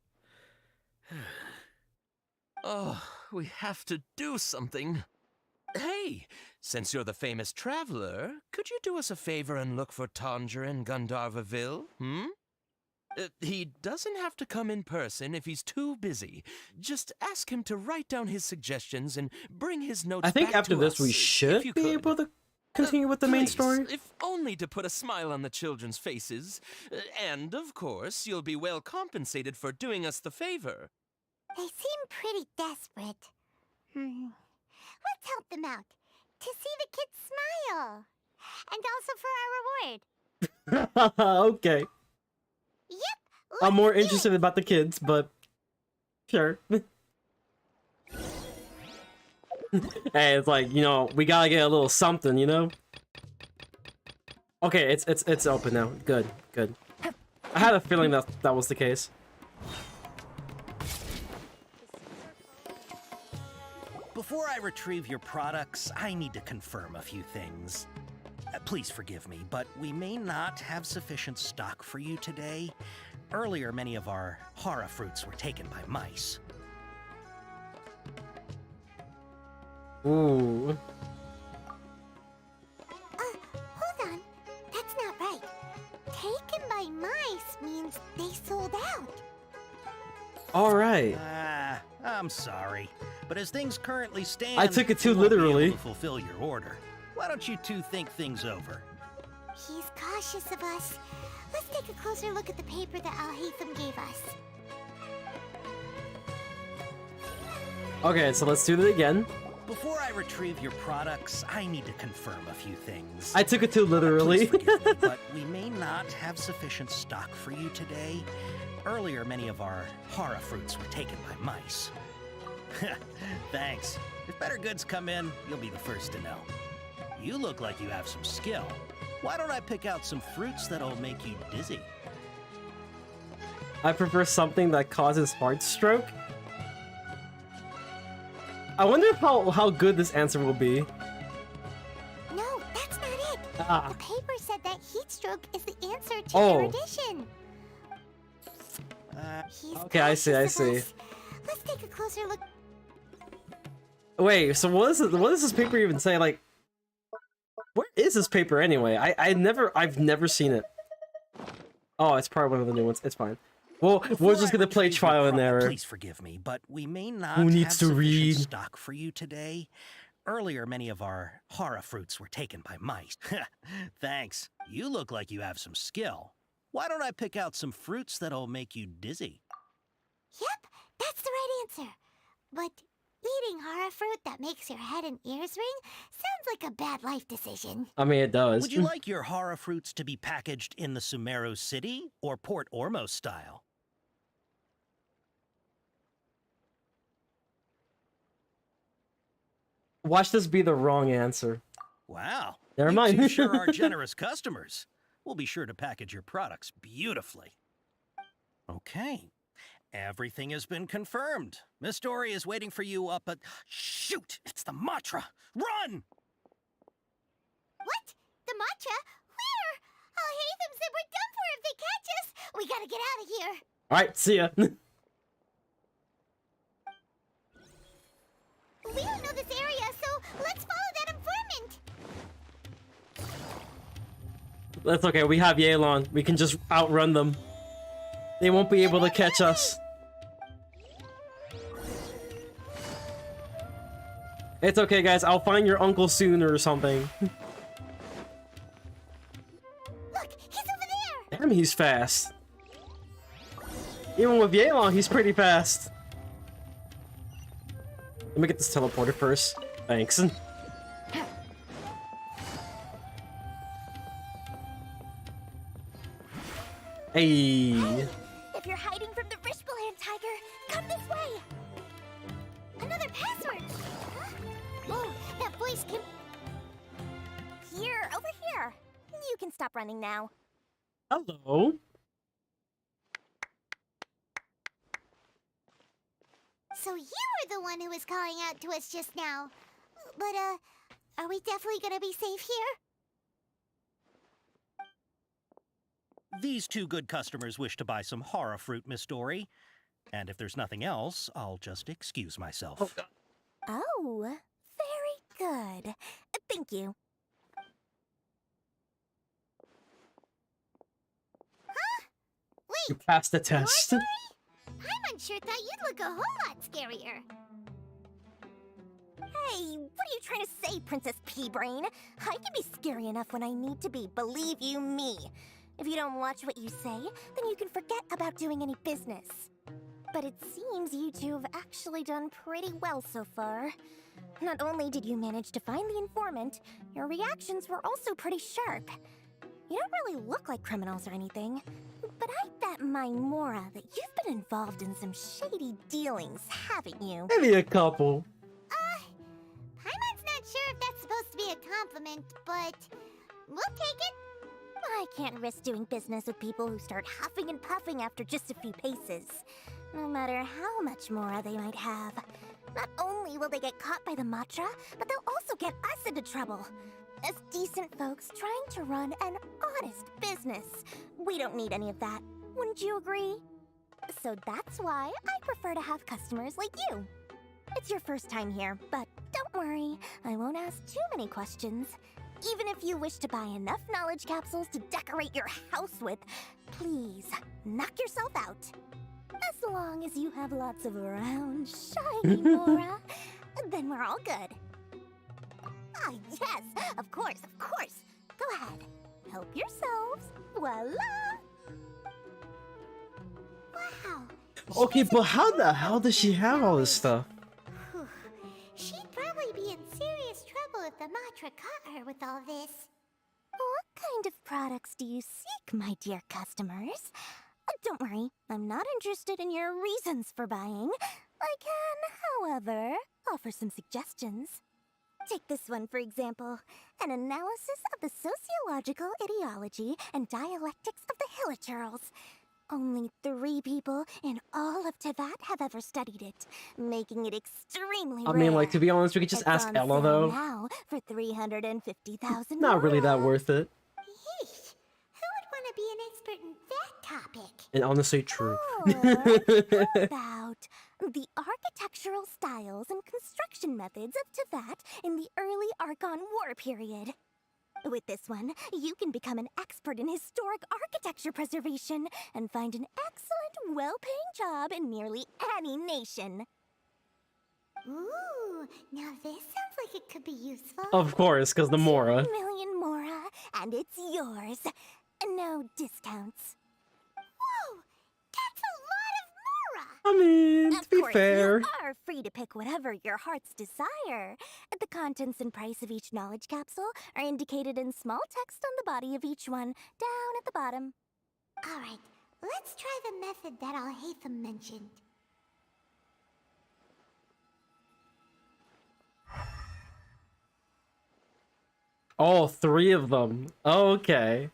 Oh, we have to do something. Hey, since you're the famous traveler, could you do us a favor and look for Tanger in Gandharvaville, he doesn't have to come in person if he's too busy. Just ask him to write down his suggestions and bring his notes I think back after to this us, we if should you be could. able to continue with the main Please, story. if only to put a smile on the children's faces. And, of course, you'll be well compensated for doing us the favor. They seem pretty desperate. Let's help them out. To see the kids smile. And also for our reward. Okay. Yep. I'm more interested about the kids, but sure. Hey, it's like, you know, we gotta get a little something, you know? Okay, it's open now. Good, good. I had a feeling that was the case. Before I retrieve your products, I need to confirm a few things. Please forgive me, but we may not have sufficient stock for you today. Earlier, many of our hara fruits were taken by mice. Ooh. Hold on. That's not right. Taken by mice means they sold out. Alright. I'm sorry, but as things currently stand, I took it too we won't be able literally. to fulfill your order. Why don't you two think things over? He's cautious of us. Let's take a closer look at the paper that Al-Haytham gave us. Okay, so let's do it again. Before I retrieve your products, I need to confirm a few things. I took it too literally. Please forgive me, but we may not have sufficient stock for you today. Earlier, many of our hara fruits were taken by mice. Thanks. If better goods come in, you'll be the first to know. You look like you have some skill. Why don't I pick out some fruits that'll make you dizzy? I prefer something that causes heart stroke. I wonder how good this answer will be. No, that's not it. Ah. The paper said that heat stroke is the answer to Oh. erudition. He's Okay, I see, I cautious of see. us. Let's take a closer look. Wait, so what does this paper even say? Like, Where is this paper anyway? I've never seen it. Oh, it's probably one of the new ones. It's fine. Well, we're just gonna play trial and error. Please forgive me, but we may not Who have needs to sufficient read? stock for you today. Earlier, many of our hara fruits were taken by mice. Thanks. You look like you have some skill. Why don't I pick out some fruits that'll make you dizzy? Yep, that's the right answer. But eating hara fruit that makes your head and ears ring sounds like a bad life decision. I mean, it does. Would you like your hara fruits to be packaged in the Sumeru City or Port Ormos style? Watch this be the wrong answer. Wow. Never you mind. two sure are generous customers. We'll be sure to package your products beautifully. Okay. Everything has been confirmed. Miss Dory is waiting for you up at... Shoot! It's the Matra! Run! What? The matcha? Where? Oh, Hatham said we're done for if they catch us. We gotta get out of here. Alright, see ya. We don't know this area, so let's follow that informant. That's okay, we have Yelan. We can just outrun them. They won't be able to catch us. It's okay, guys. I'll find your uncle soon or something. Look, he's over there. Damn, he's fast. Even with Yelan, he's pretty fast. Let me get this teleporter first. Thanks. Hey. If you're hiding from the Rishbaland tiger, come this way. Another password. Huh? Oh, that voice came. Here, over here. You can stop running now. Hello. So you were the one who was calling out to us just now. But, are we definitely gonna be safe here? These two good customers wish to buy some hara fruit, Miss Dory. And if there's nothing else, I'll just excuse myself. Oh, very good. Thank you. Huh? You Wait, passed the test. Paimon sure thought you'd look a whole lot scarier. Hey, what are you trying to say, Princess Pea-Brain? I can be scary enough when I need to be, believe you me. If you don't watch what you say, then you can forget about doing any business. But it seems you two have actually done pretty well so far. Not only did you manage to find the informant, your reactions were also pretty sharp. You don't really look like criminals or anything, but I bet my Mora that you've been involved in some shady dealings, haven't you? Maybe a couple. Paimon's not sure if that's supposed to be a compliment, but we'll take it. I can't risk doing business with people who start huffing and puffing after just a few paces. No matter how much Mora they might have. Not only will they get caught by the Matra, but they'll also get us into trouble. As decent folks trying to run an honest business. We don't need any of that. Wouldn't you agree? So that's why I prefer to have customers like you. It's your first time here, but don't worry, I won't ask too many questions. Even if you wish to buy enough knowledge capsules to decorate your house with, please, knock yourself out. As long as you have lots of round, shiny Mora, then we're all good. Ah, yes, of course, of course. Go ahead, help yourselves. Voila! Wow. Okay, but how the hell does she have all this stuff? Whew. She'd probably be in serious trouble if the Matra caught her with all this. What kind of products do you seek, my dear customers? Don't worry, I'm not interested in your reasons for buying. I can, however, offer some suggestions. Take this one, for example. An analysis of the sociological ideology and dialectics of the Hilichurls. Only 3 people in all of Tevat have ever studied it, making it extremely rare. I mean, like, to be honest, we could just It's ask on Ella, sale though. now for 350,000. Not really that worth it. Yeesh. Who would want to be an expert in that topic? And honestly, true. How about the architectural styles and construction methods of Tevat in the early Archon War period? With this one, you can become an expert in historic architecture preservation and find an excellent, well-paying job in nearly any nation. Ooh, now this sounds like it could be useful. Of course, because the Mora. 2 million Mora, and it's yours. No discounts. Whoa! That's a lot of Mora! I mean, to be fair. You are free to pick whatever your heart's desire. The contents and price of each knowledge capsule are indicated in small text on the body of each one, down at the bottom. Alright, let's try the method that Alhaitham mentioned. All 3 of them. Okay.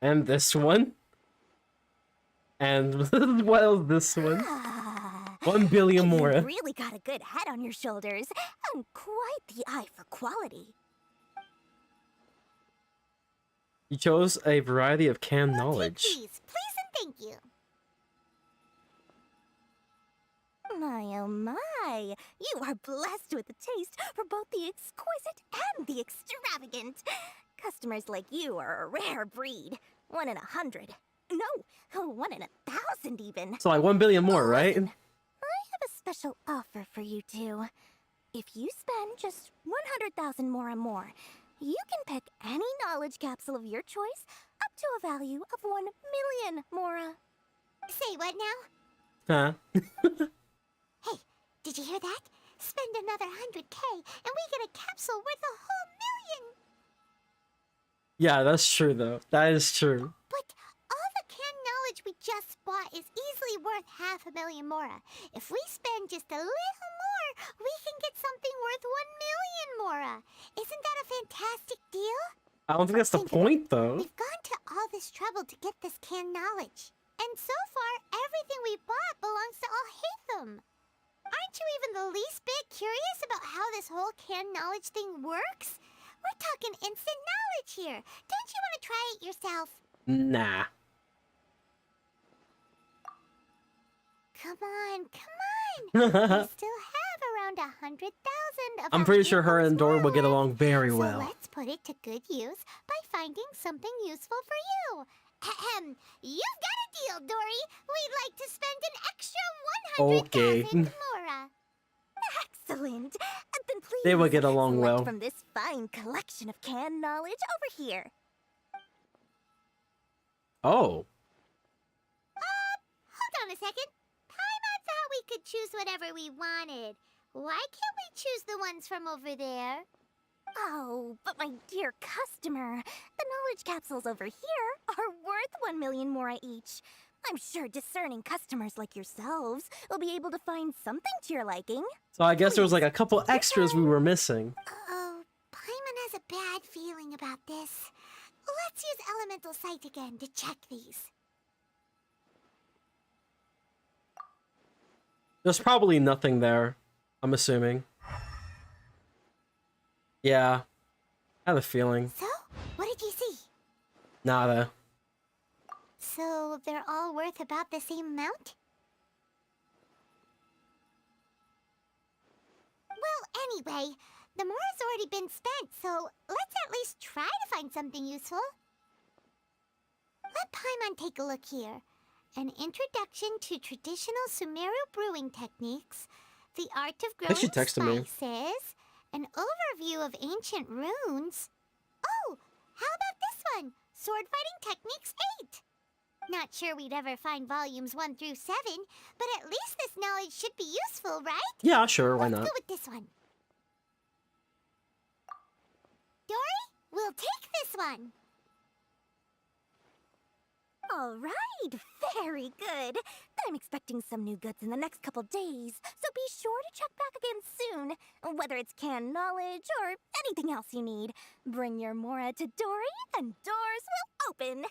And this one. And well, this one. 1 billion more. You've really got a good head on your shoulders, and quite the eye for quality. You chose a variety of canned knowledge. Please and thank you. My oh my, you are blessed with a taste for both the exquisite and the extravagant. Customers like you are a rare breed. 1 in 100. No, 1 in 1,000 even. So like 1 billion more, right? I have a special offer for you two. If you spend just 100,000 more, you can pick any knowledge capsule of your choice up to a value of 1 million Mora. Say what now? Huh? Hey, did you hear that? Spend another 100K and we get a capsule worth a whole million! Yeah, that's true though. That is true. But all the canned knowledge we just bought is easily worth 500,000 Mora. If we spend just a little more, we can get something worth 1 million Mora. Isn't that a fantastic deal? I don't think that's the point though. We've gone to all this trouble to get this canned knowledge. And so far, everything we bought belongs to Alhaitham. Aren't you even the least bit curious about how this whole canned knowledge thing works? We're talking instant knowledge here. Don't you want to try it yourself? Nah. Come on. We still have around 100,000 of I'm pretty sure her and Dora will get along very so well. let's put it to good use by finding something useful for you. Ahem. You've got a deal, Dory. We'd like to spend an extra 100,000 Mora. Excellent. Then please, They will get along select well. from this fine collection of canned knowledge over here. Oh. Hold on a second. Paimon thought we could choose whatever we wanted. Why can't we choose the ones from over there? Oh, but my dear customer, the knowledge capsules over here are worth 1 million Mora each. I'm sure discerning customers like yourselves will be able to find something to your liking. So I guess there was like a couple extras we were missing. Uh-oh. Paimon has a bad feeling about this. Let's use Elemental Sight again to check these. There's probably nothing there, I'm assuming. Yeah. I have a feeling. So, what did you see? Nada. So, they're all worth about the same amount? Well, anyway, the Mora's already been spent, so let's at least try to find something useful. Let Paimon take a look here. An introduction to traditional Sumeru brewing techniques, the art of growing she texted me. spices, an overview of ancient runes. Oh, how about this one? Sword Fighting Techniques 8. Not sure we'd ever find volumes 1 through 7, but at least this knowledge should be useful, right? Yeah, sure, why Let's not? go with this one. Dory, we'll take this one. All right, very good. I'm expecting some new goods in the next couple days, so be sure to check back again soon. Whether it's canned knowledge or anything else you need, bring your Mora to Dory and doors will open.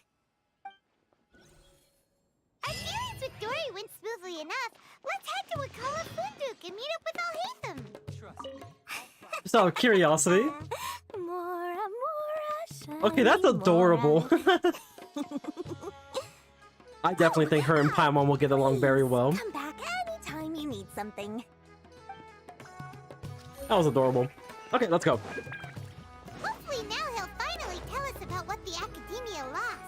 Our dealings with Dory went smoothly enough. Let's head to Wakala Funduk and meet up with Alhaitham. Just out of curiosity. Mora, Mora, Okay, that's adorable. I definitely think her and Paimon will get along very well. Come back anytime you need something. That was adorable. Okay, let's go. Hopefully now he'll finally tell us about what the Academia lost.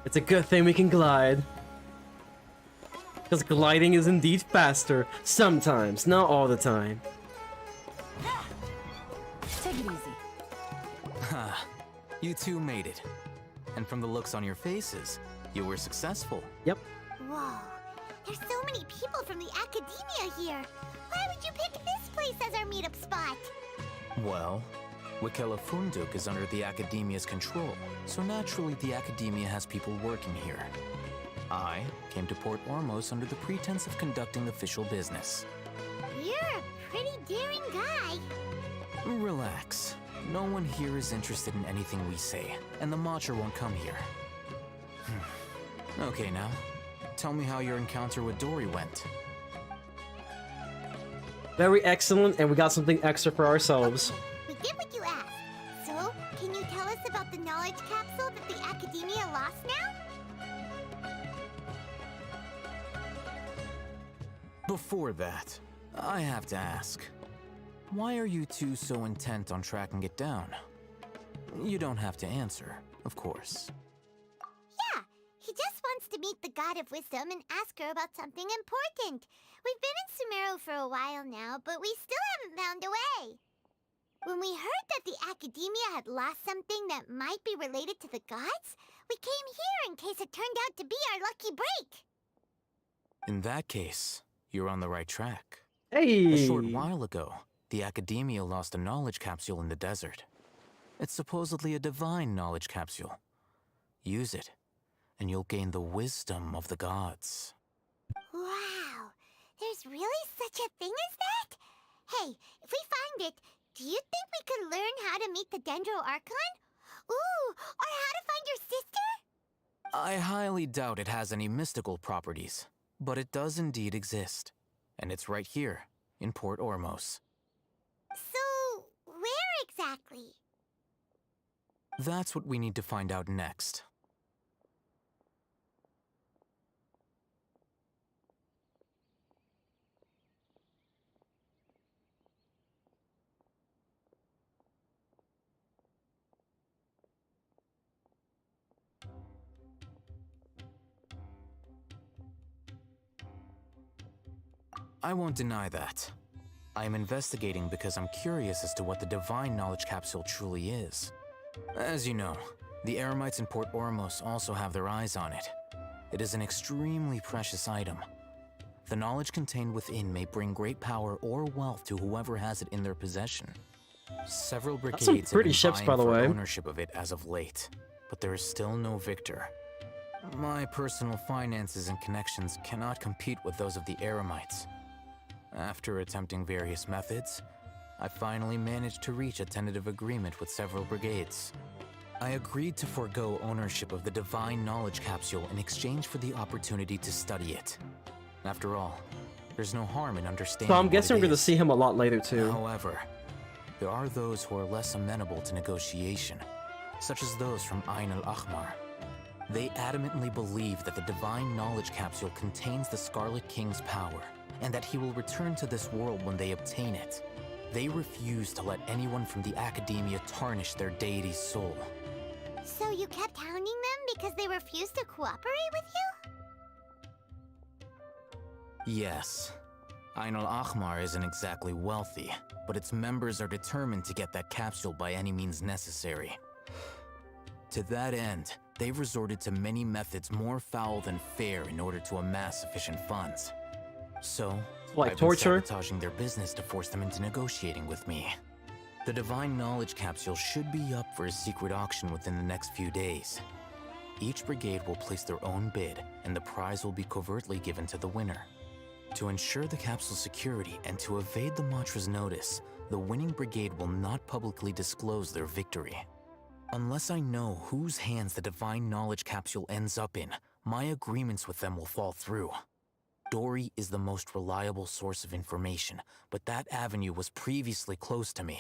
It's a good thing we can glide. Because gliding is indeed faster. Sometimes, not all the time. Take it easy. Ha, you two made it. And from the looks on your faces, you were successful. Yep. Whoa, there's so many people from the Academia here. Why would you pick this place as our meetup spot? Well, Wikela Funduk is under the Academia's control, so naturally the Academia has people working here. I came to Port Ormos under the pretense of conducting official business. You're a pretty daring guy. Relax. No one here is interested in anything we say, and the Matcha won't come here. Okay now, tell me how your encounter with Dory went. Very excellent, and we got something extra for ourselves. We did what you asked. So, can you tell us about the knowledge capsule that the Academia lost now? Before that, I have to ask, why are you two so intent on tracking it down? You don't have to answer, of course. Yeah, he just wants to meet the God of Wisdom and ask her about something important. We've been in Sumeru for a while now, but we still haven't found a way. When we heard that the Academia had lost something that might be related to the gods, we came here in case it turned out to be our lucky break. In that case, you're on the right track. Hey! A short while ago, the Academia lost a knowledge capsule in the desert. It's supposedly a divine knowledge capsule. Use it, and you'll gain the wisdom of the gods. Wow, there's really such a thing as that? Hey, if we find it, do you think we could learn how to meet the Dendro Archon? Ooh, or how to find your sister? I highly doubt it has any mystical properties, but it does indeed exist. And it's right here, in Port Ormos. So, where exactly? That's what we need to find out next. I won't deny that. I am investigating because I'm curious as to what the divine knowledge capsule truly is. As you know, the Eremites in Port Ormos also have their eyes on it. It is an extremely precious item. The knowledge contained within may bring great power or wealth to whoever has it in their possession. Several brigades some have pretty been ships, vying by the for way. ownership of it as of late, but there is still no victor. My personal finances and connections cannot compete with those of the Eremites. After attempting various methods, I finally managed to reach a tentative agreement with several brigades. I agreed to forego ownership of the divine knowledge capsule in exchange for the opportunity to study it. After all, there's no harm in understanding. So I'm guessing we're going to see him a lot later too. However, there are those who are less amenable to negotiation, such as those from Ain al-Ahmar. They adamantly believe that the divine knowledge capsule contains the Scarlet King's power, and that he will return to this world when they obtain it. They refuse to let anyone from the Academia tarnish their deity's soul. So you kept hounding them because they refused to cooperate with you? Yes. Ain al-Ahmar isn't exactly wealthy, but its members are determined to get that capsule by any means necessary. To that end, they've resorted to many methods more foul than fair in order to amass sufficient funds. So, like I've torture? been sabotaging their business to force them into negotiating with me. The divine knowledge capsule should be up for a secret auction within the next few days. Each brigade will place their own bid, and the prize will be covertly given to the winner. To ensure the capsule's security and to evade the Matra's notice, the winning brigade will not publicly disclose their victory. Unless I know whose hands the divine knowledge capsule ends up in, my agreements with them will fall through. Dory is the most reliable source of information, but that avenue was previously closed to me.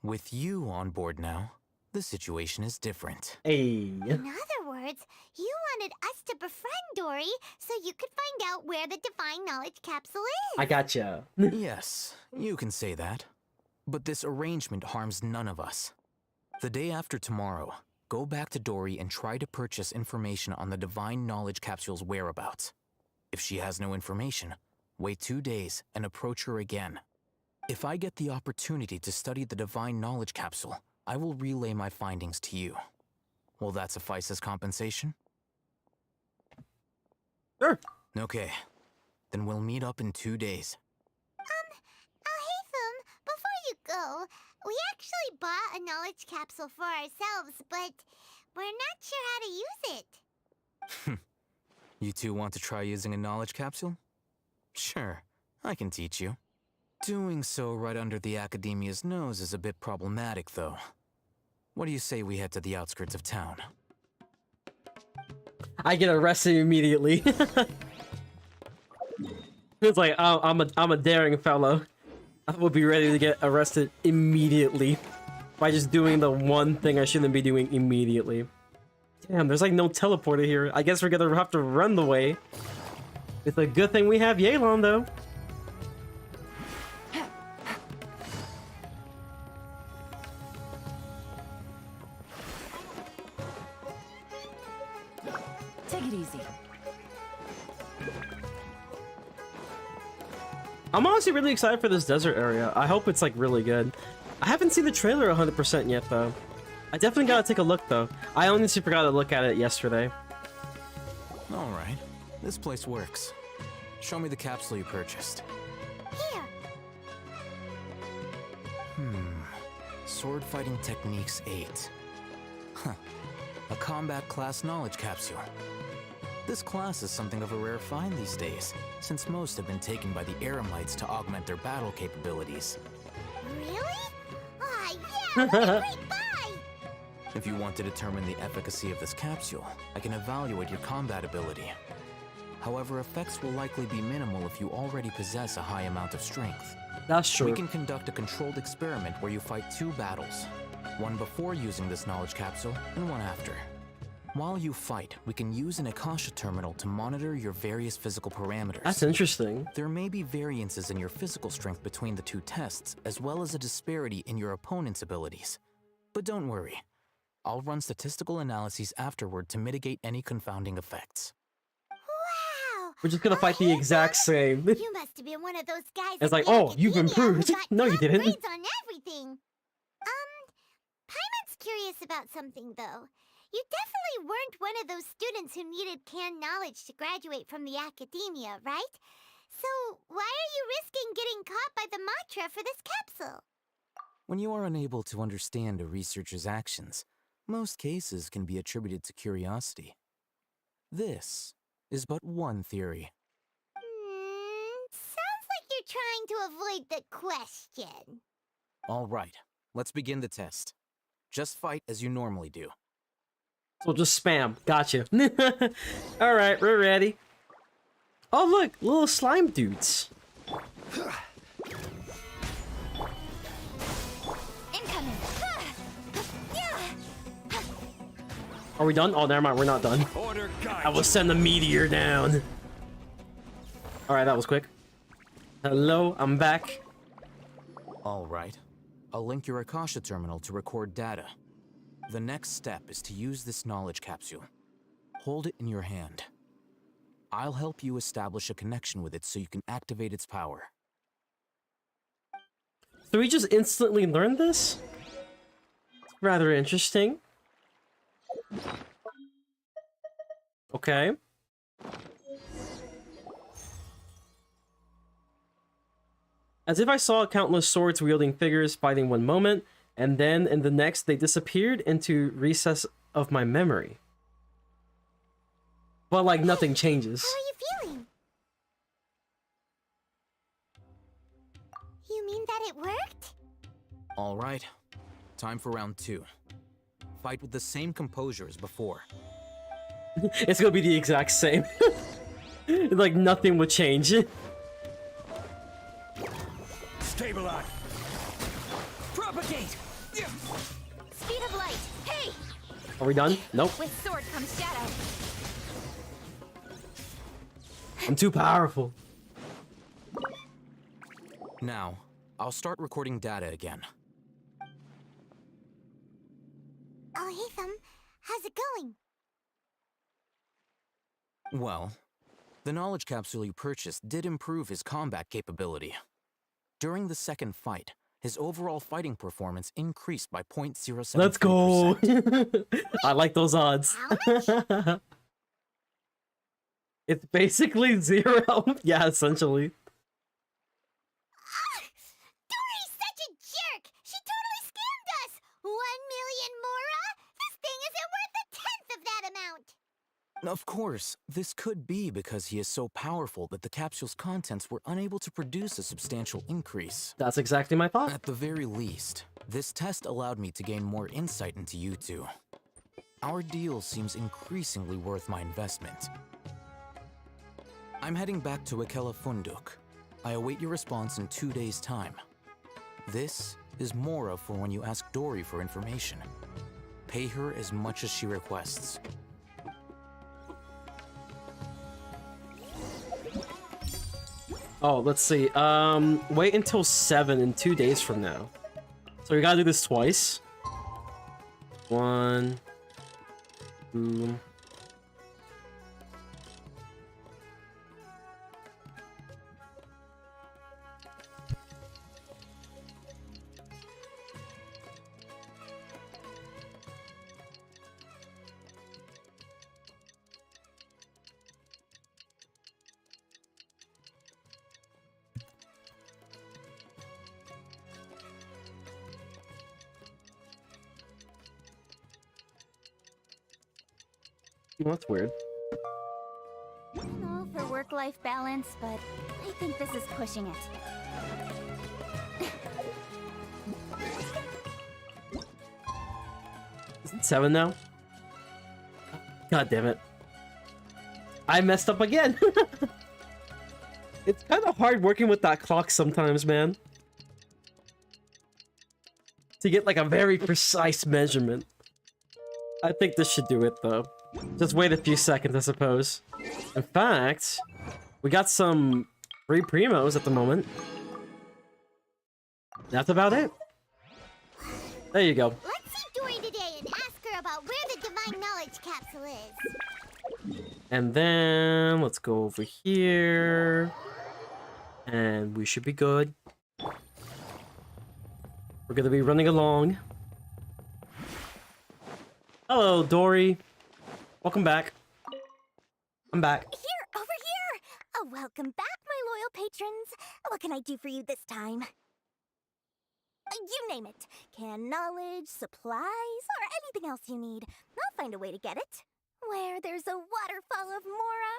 With you on board now, the situation is different. Hey. In other words, words, you wanted us to befriend Dory so you could find out where the Divine Knowledge Capsule is. I gotcha. Yes, you can say that. But this arrangement harms none of us. The day after tomorrow, go back to Dory and try to purchase information on the Divine Knowledge Capsule's whereabouts. If she has no information, wait 2 days and approach her again. If I get the opportunity to study the Divine Knowledge Capsule, I will relay my findings to you. Will that suffice as compensation? Sure. Okay. Then we'll meet up in 2 days. Alhaitham, before you go, we actually bought a knowledge capsule for ourselves, but we're not sure how to use it. You two want to try using a knowledge capsule? Sure, I can teach you. Doing so right under the Academia's nose is a bit problematic, though. What do you say we head to the outskirts of town? I get arrested immediately. It's like, I'm a daring fellow. I will be ready to get arrested immediately by just doing the one thing I shouldn't be doing immediately. Damn, there's like no teleporter here. I guess we're gonna have to run the way. It's a good thing we have Yelan, though. Take it easy. I'm honestly really excited for this desert area. I hope it's like really good. I haven't seen the trailer 100% yet though. I definitely gotta take a look though. I honestly forgot to look at it yesterday. Alright, this place works. Show me the capsule you purchased. Here. Sword Fighting Techniques 8. Huh. A combat class knowledge capsule. This class is something of a rare find these days, since most have been taken by the Eremites to augment their battle capabilities. Really? Aw, yeah, what a great buy! If you want to determine the efficacy of this capsule, I can evaluate your combat ability. However, effects will likely be minimal if you already possess a high amount of strength. That's true. We can conduct a controlled experiment where you fight 2 battles. One before using this knowledge capsule, and one after. While you fight, we can use an Akasha terminal to monitor your various physical parameters. That's interesting. There may be variances in your physical strength between the 2 tests, as well as a disparity in your opponent's abilities. But don't worry. I'll run statistical analyses afterward to mitigate any confounding effects. Wow! We're just gonna fight the exact same. You must have been one of those guys. It's at like, the oh, you've Academia improved. who got No, you top didn't. grades on everything. Paimon's curious about something though. You definitely weren't one of those students who needed canned knowledge to graduate from the Academia, right? So why are you risking getting caught by the Matra for this capsule? When you are unable to understand a researcher's actions, most cases can be attributed to curiosity. This is but one theory. Sounds like you're trying to avoid the question. All right, let's begin the test. Just fight as you normally do. So just spam. Gotcha. Alright, we're ready. Oh look, little slime dudes. Incoming. Are we done? Oh, never mind, we're not done. I will send a meteor down. Alright, that was quick. Hello, I'm back. All right. I'll link your Akasha terminal to record data. The next step is to use this knowledge capsule. Hold it in your hand. I'll help you establish a connection with it so you can activate its power. So we just instantly learned this? Rather interesting. Okay. As if I saw countless swords-wielding figures fighting one moment, and then in the next they disappeared into recess of my memory. But like nothing changes. How are you feeling? You mean that it worked? All right. Time for round 2. Fight with the same composure as before. It's gonna be the exact same. Like nothing will change. Stabilize. Propagate. Speed of light. Hey. Are we done? Nope. With sword comes shadow. I'm too powerful. Now, I'll start recording data again. Oh, Hatham, how's it going? Well, the knowledge capsule you purchased did improve his combat capability. During the second fight, his overall fighting performance increased by 0.07%. Let's go. I like those odds. It's basically 0. Yeah, essentially. Dory's such a jerk! She totally scammed us! 1 million mora? This thing isn't worth a tenth of that amount! Of course, this could be because he is so powerful that the capsule's contents were unable to produce a substantial increase. That's exactly my thought. At the very least, this test allowed me to gain more insight into you two. Our deal seems increasingly worth my investment. I'm heading back to Akela Funduk. I await your response in 2 days' time. This is Mora for when you ask Dory for information. Pay her as much as she requests. Oh, let's see. Wait until 7 in 2 days from now. So we gotta do this twice. 1, 2. Well, that's weird. Oh, for work-life balance, but I think this is pushing it. Is it 7 now? God damn it. I messed up again. It's kind of hard working with that clock sometimes, man. To get like a very precise measurement. I think this should do it though. Just wait a few seconds, I suppose. In fact, we got some free primos at the moment. That's about it. There you go. Let's see Dory today and ask her about where the Divine Knowledge Capsule is. And then let's go over here. And we should be good. We're gonna be running along. Hello, Dory. Welcome back. I'm back. Here, over here! Oh, welcome back, my loyal patrons. What can I do for you this time? You name it. Canned knowledge, supplies, or anything else you need. I'll find a way to get it. Where there's a waterfall of Mora,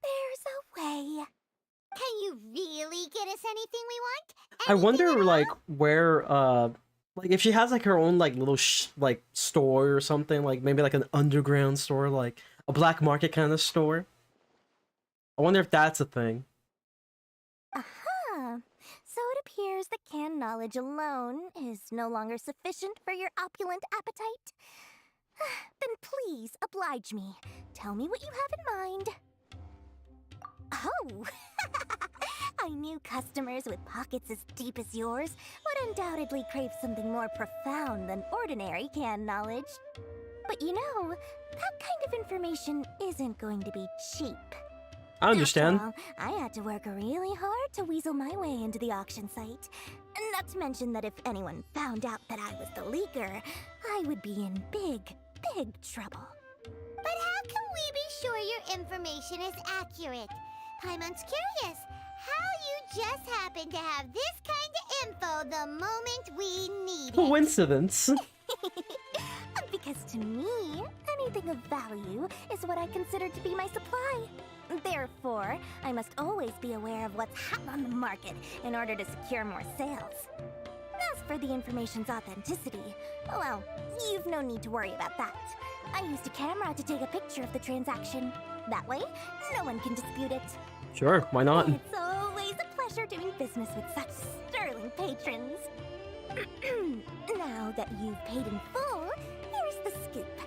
there's a way. Can you really get us anything we want? I wonder, like, where, like, if she has, like, her own, like, little, like, store or something, like, maybe, like, an underground store, like, a black market kind of store. I wonder if that's a thing. Uh-huh. So it appears that canned knowledge alone is no longer sufficient for your opulent appetite. Then please, oblige me. Tell me what you have in mind. Oh! I knew customers with pockets as deep as yours would undoubtedly crave something more profound than ordinary canned knowledge. But you know, that kind of information isn't going to be cheap. I understand. After all, I had to work really hard to weasel my way into the auction site. Not to mention that if anyone found out that I was the leaker, I would be in big, big trouble. But how can we be sure your information is accurate? Paimon's curious how you just happen to have this kind of info the moment we need it. Coincidence. Because to me, anything of value is what I consider to be my supply. Therefore, I must always be aware of what's hot on the market in order to secure more sales. As for the information's authenticity, well, you've no need to worry about that. I used a camera to take a picture of the transaction. That way, no one can dispute it. Sure, why not? It's always a pleasure doing business with such sterling patrons. Now that you've paid in full, here's the scoop.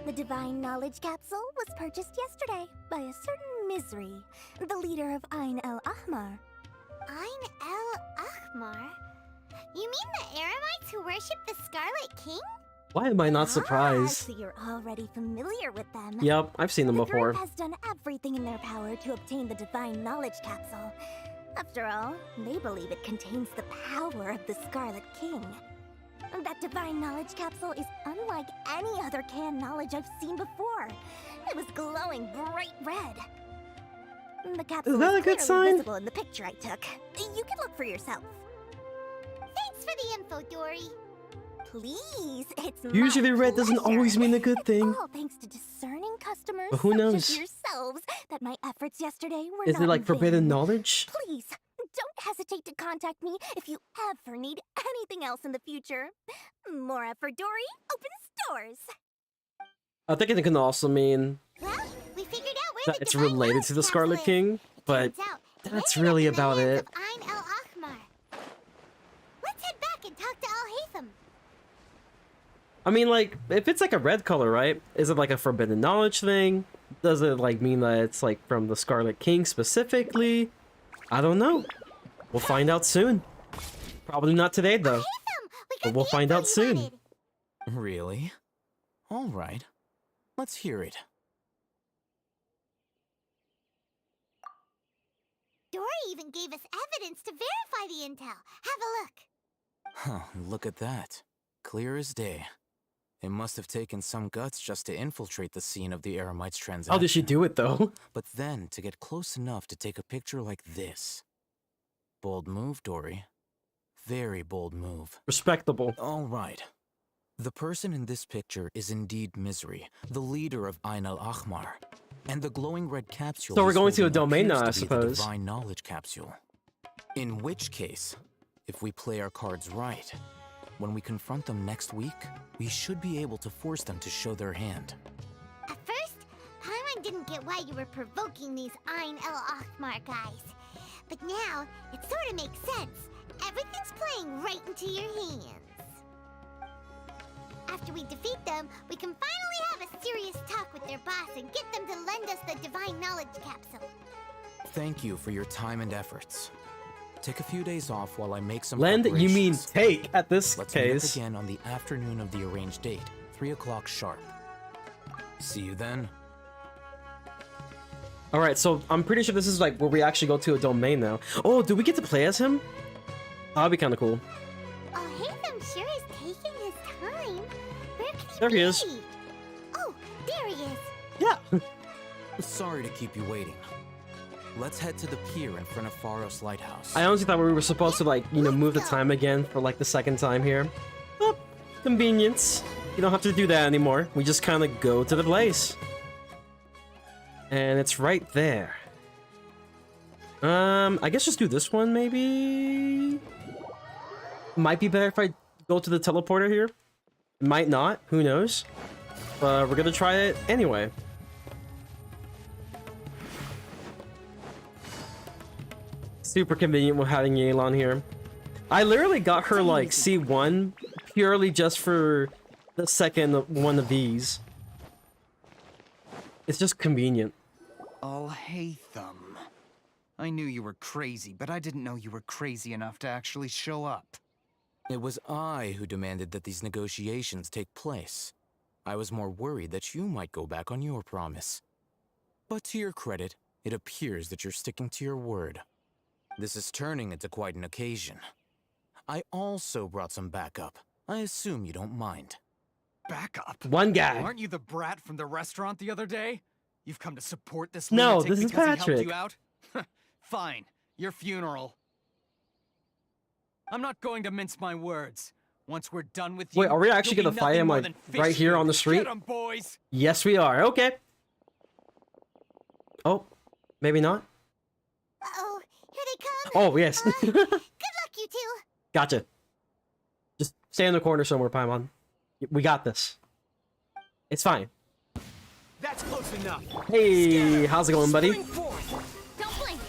The Divine Knowledge Capsule was purchased yesterday by a certain Misery, the leader of Ain el Ahmar. Ain el Ahmar? You mean the Eremites who worship the Scarlet King? Why am I not surprised? So you're already familiar with them. Yep, I've seen them The before. group has done everything in their power to obtain the Divine Knowledge Capsule. After all, they believe it contains the power of the Scarlet King. That Divine Knowledge Capsule is unlike any other canned knowledge I've seen before. It was glowing bright red. The capsule Is that a good clearly sign? visible in the picture I took. You can look for yourself. Thanks for the info, Dory. Please, it's Usually my red doesn't pleasure. always mean a good thing. All thanks to discerning customers But who such knows? as yourselves that my efforts yesterday were Is not it like in forbidden vain. knowledge? Please, don't hesitate to contact me if you ever need anything else in the future. More effort, Dory. Opens doors. I think it can also mean Well, we figured out where that the it's Divine related to the Knowledge Scarlet Capsule is. King, but Turns out, it that's ended up really in the about hands it. of Ain el Ahmar. Let's head back and talk to Al Haytham. I mean, like, if it's like a red color, right? Is it like a forbidden knowledge thing? Does it like mean that it's like from the Scarlet King specifically? I don't know. We'll find out soon. Probably not today though. But we'll find out soon. Really? All right. Let's hear it. Dory even gave us evidence to verify the intel. Have a look. Huh, look at that. Clear as day. It must have taken some guts just to infiltrate the scene of the Eremites transaction. How did she do it though? But then to get close enough to take a picture like this. Bold move, Dory. Very bold move. Respectable. All right. The person in this picture is indeed Misery, the leader of Ain al Ahmar. And the glowing red capsule So we're he's going to a holding domain now, I appears to be the suppose. Divine Knowledge Capsule. In which case, if we play our cards right, when we confront them next week, we should be able to force them to show their hand. At first, Paimon didn't get why you were provoking these Ain el Ahmar guys. But now, it sort of makes sense. Everything's playing right into your hands. After we defeat them, we can finally have a serious talk with their boss and get them to lend us the Divine Knowledge Capsule. Thank you for your time and efforts. Take a few days off while I make some Lend, you mean preparations. take at this Let's meet up case. again on the afternoon of the arranged date, 3 o'clock sharp. See you then. Alright, so I'm pretty sure this is like where we actually go to a domain now. Oh, do we get to play as him? That'd be kind of cool. Al Haytham sure is taking his time. Where can he There be? he is. Oh, there he is. Yeah. Sorry to keep you waiting. Let's head to the pier in front of Faros Lighthouse. I honestly thought we were supposed to like, you know, move the time again for like the second time here. Oh, convenience. You don't have to do that anymore. We just kind of go to the place. And it's right there. I guess just do this one maybe? Might be better if I go to the teleporter here. Might not, who knows? But we're gonna try it anyway. Super convenient with having Yelan here. I literally got her like C1 purely just for the second one of these. It's just convenient. Al Haytham. I knew you were crazy, but I didn't know you were crazy enough to actually show up. It was I who demanded that these negotiations take place. I was more worried that you might go back on your promise. But to your credit, it appears that you're sticking to your word. This is turning into quite an occasion. I also brought some backup. I assume you don't mind. Backup? One guy. Aren't you the brat from the restaurant the other day? You've come to support this No, lunatic this is because he Patrick. helped you out? Fine. Your funeral. I'm not going to mince my words. Once we're done with you, Wait, are we actually you'll gonna be fight nothing him more like than fish right here food. on the street? Get 'em, boys! Yes, we are. Okay. Oh, maybe not. Uh-oh, here they come. Oh, yes. Good luck, you two. Gotcha. Just stay in the corner somewhere, Paimon. We got this. It's fine. That's close enough. Hey, how's it going, buddy? Don't blink.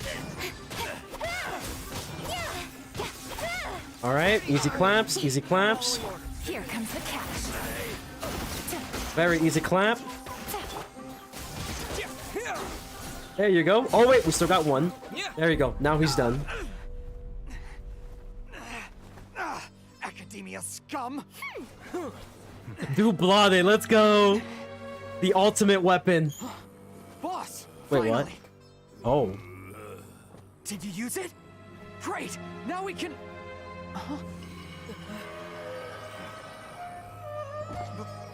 All right, easy claps, easy claps. Here comes the catch. Very easy clap. There you go. Oh wait, we still got one. There you go. Now he's done. Academia scum! Dublade, let's go. The ultimate weapon. Boss! Wait, finally. what? Oh. Did you use it? Great! Now we can...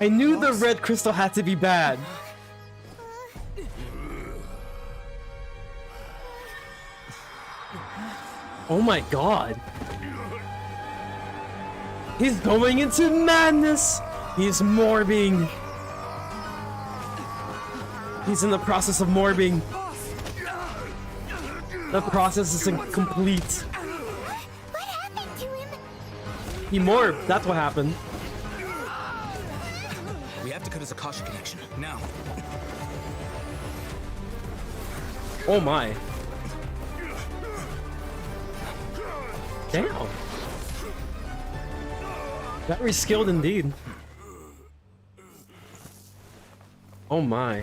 I knew the red crystal had to be bad. Oh my god. He's going into madness. He's morbing. He's in the process of morbing. The process is incomplete. What happened to him? He morbed. That's what happened. We have to cut his Akasha connection, now. Oh my. Damn. Very skilled indeed. Oh my.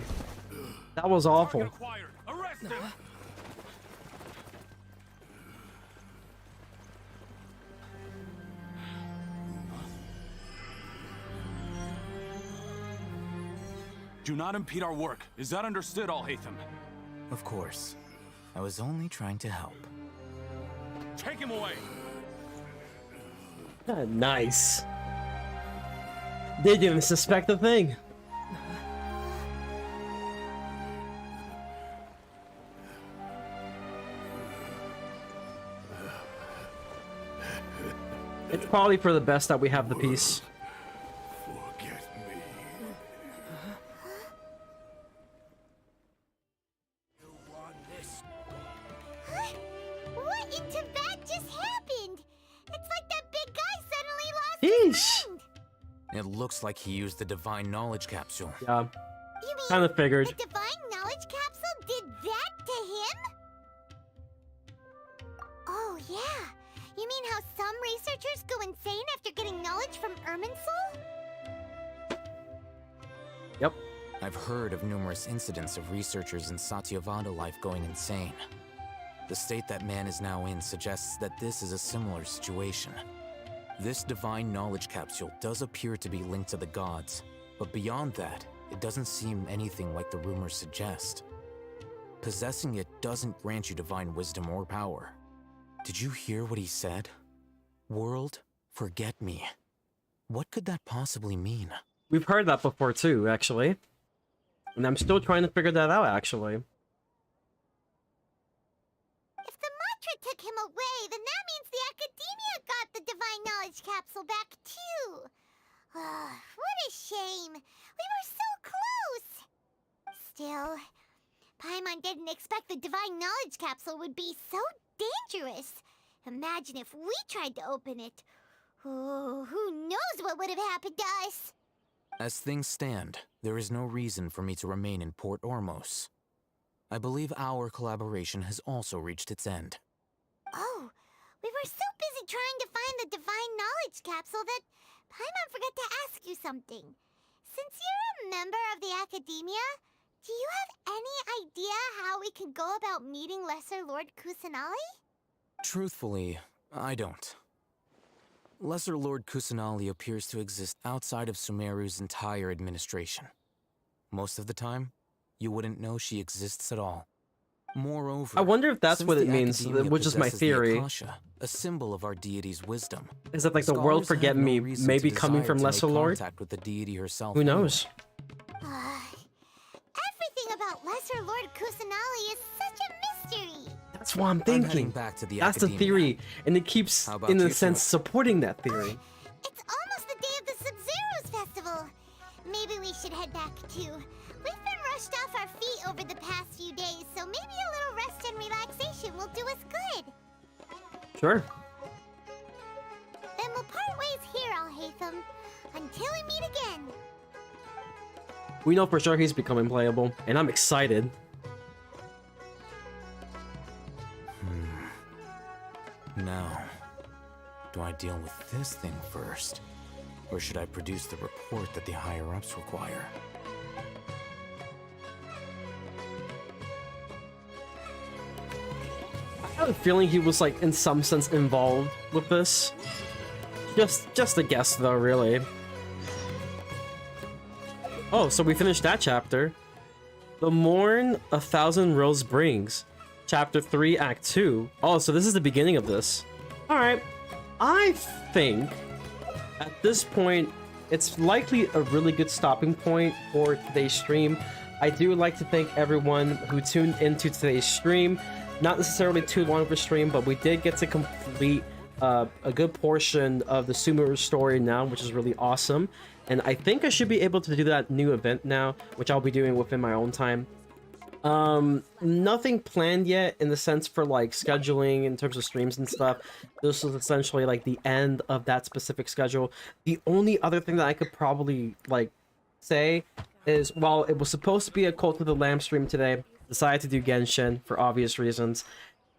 That was awful. Do not impede our work. Is that understood, Al-Haytham? Of course. I was only trying to help. Take him away! Nice. They didn't suspect a thing. It's probably for the best that we have the piece. What in Tibet just happened? It's like that big guy suddenly lost Yeesh. his mind. It looks like he used the divine knowledge capsule. Yeah. You mean Kind of figured. the divine knowledge capsule did that to him? Oh yeah. You mean how some researchers go insane after getting knowledge from Irminsul? Yep. I've heard of numerous incidents of researchers in Satyavada life going insane. The state that man is now in suggests that this is a similar situation. This divine knowledge capsule does appear to be linked to the gods, but beyond that, it doesn't seem anything like the rumors suggest. Possessing it doesn't grant you divine wisdom or power. Did you hear what he said? World, forget me. What could that possibly mean? We've heard that before too, actually. And I'm still trying to figure that out, actually. If the mantra took him away, then that means the Academia got the divine knowledge capsule back too. What a shame. We were so close. Still, Paimon didn't expect the divine knowledge capsule would be so dangerous. Imagine if we tried to open it. Oh, who knows what would have happened to us? As things stand, there is no reason for me to remain in Port Ormos. I believe our collaboration has also reached its end. Oh, we were so busy trying to find the divine knowledge capsule that Paimon forgot to ask you something. Since you're a member of the Academia, do you have any idea how we can go about meeting Lesser Lord Kusanali? Truthfully, I don't. Lesser Lord Kusanali appears to exist outside of Sumeru's entire administration. Most of the time, you wouldn't know she exists at all. Moreover, I wonder if that's since what it the means, Academia which is my possesses the theory. Akasha, a symbol of our deity's wisdom. Is that like the world Scholars forget have no me reason maybe to coming desire from to Lesser make Lord? contact with the deity herself. Who knows? Everything about Lesser Lord Kusanali is such a mystery. That's what I'm heading thinking. back to the That's the Academia. theory, and it keeps, How about in a you two? sense, supporting that theory. It's almost the day of the Sub-Zero's festival. Maybe we should head back too. We've been rushed off our feet over the past few days, so maybe a little rest and relaxation will do us good. Sure. Then we'll part ways here, Al-Haytham, until we meet again. We know for sure he's becoming playable, and I'm excited. Now, do I deal with this thing first? Or should I produce the report that the higher-ups require? I have a feeling he was like in some sense involved with this. Just a guess though, really. Oh, so we finished that chapter. The Morn a Thousand Rose Brings. Chapter 3, Act 2. Oh, so this is the beginning of this. Alright. I think at this point it's likely a really good stopping point for today's stream. I do like to thank everyone who tuned into today's stream. Not necessarily too long of a stream, but we did get to complete a good portion of the Sumeru story now, which is really awesome. And I think I should be able to do that new event now, which I'll be doing within my own time. Nothing planned yet in the sense for like scheduling in terms of streams and stuff. This is essentially like the end of that specific schedule. The only other thing that I could probably like say is, while it was supposed to be a Cult of the Lamb stream today, decided to do Genshin for obvious reasons.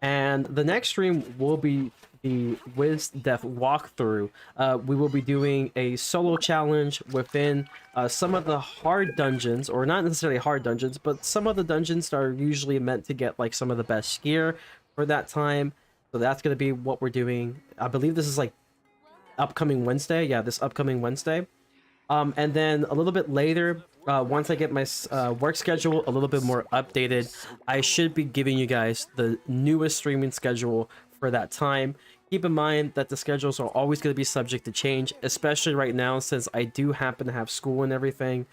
And the next stream will be the Wiz Death walkthrough. We will be doing a solo challenge within some of the hard dungeons, or not necessarily hard dungeons, but some of the dungeons that are usually meant to get like some of the best gear for that time. So that's going to be what we're doing. I believe this is like upcoming Wednesday. Yeah, this upcoming Wednesday. And then a little bit later, once I get my work schedule a little bit more updated, I should be giving you guys the newest streaming schedule for that time. Keep in mind that the schedules are always going to be subject to change, especially right now since I do happen to have school and everything.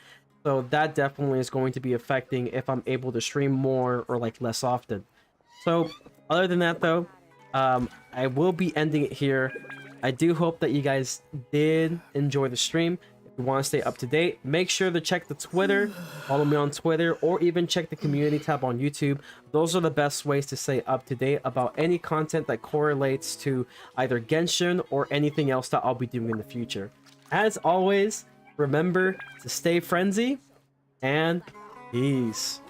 So that definitely is going to be affecting if I'm able to stream more or like less often. So other than that though, I will be ending it here. I do hope that you guys did enjoy the stream. If you want to stay up to date, make sure to check the Twitter, follow me on Twitter, or even check the community tab on YouTube. Those are the best ways to stay up to date about any content that correlates to either Genshin or anything else that I'll be doing in the future. As always, remember to stay frenzy and peace.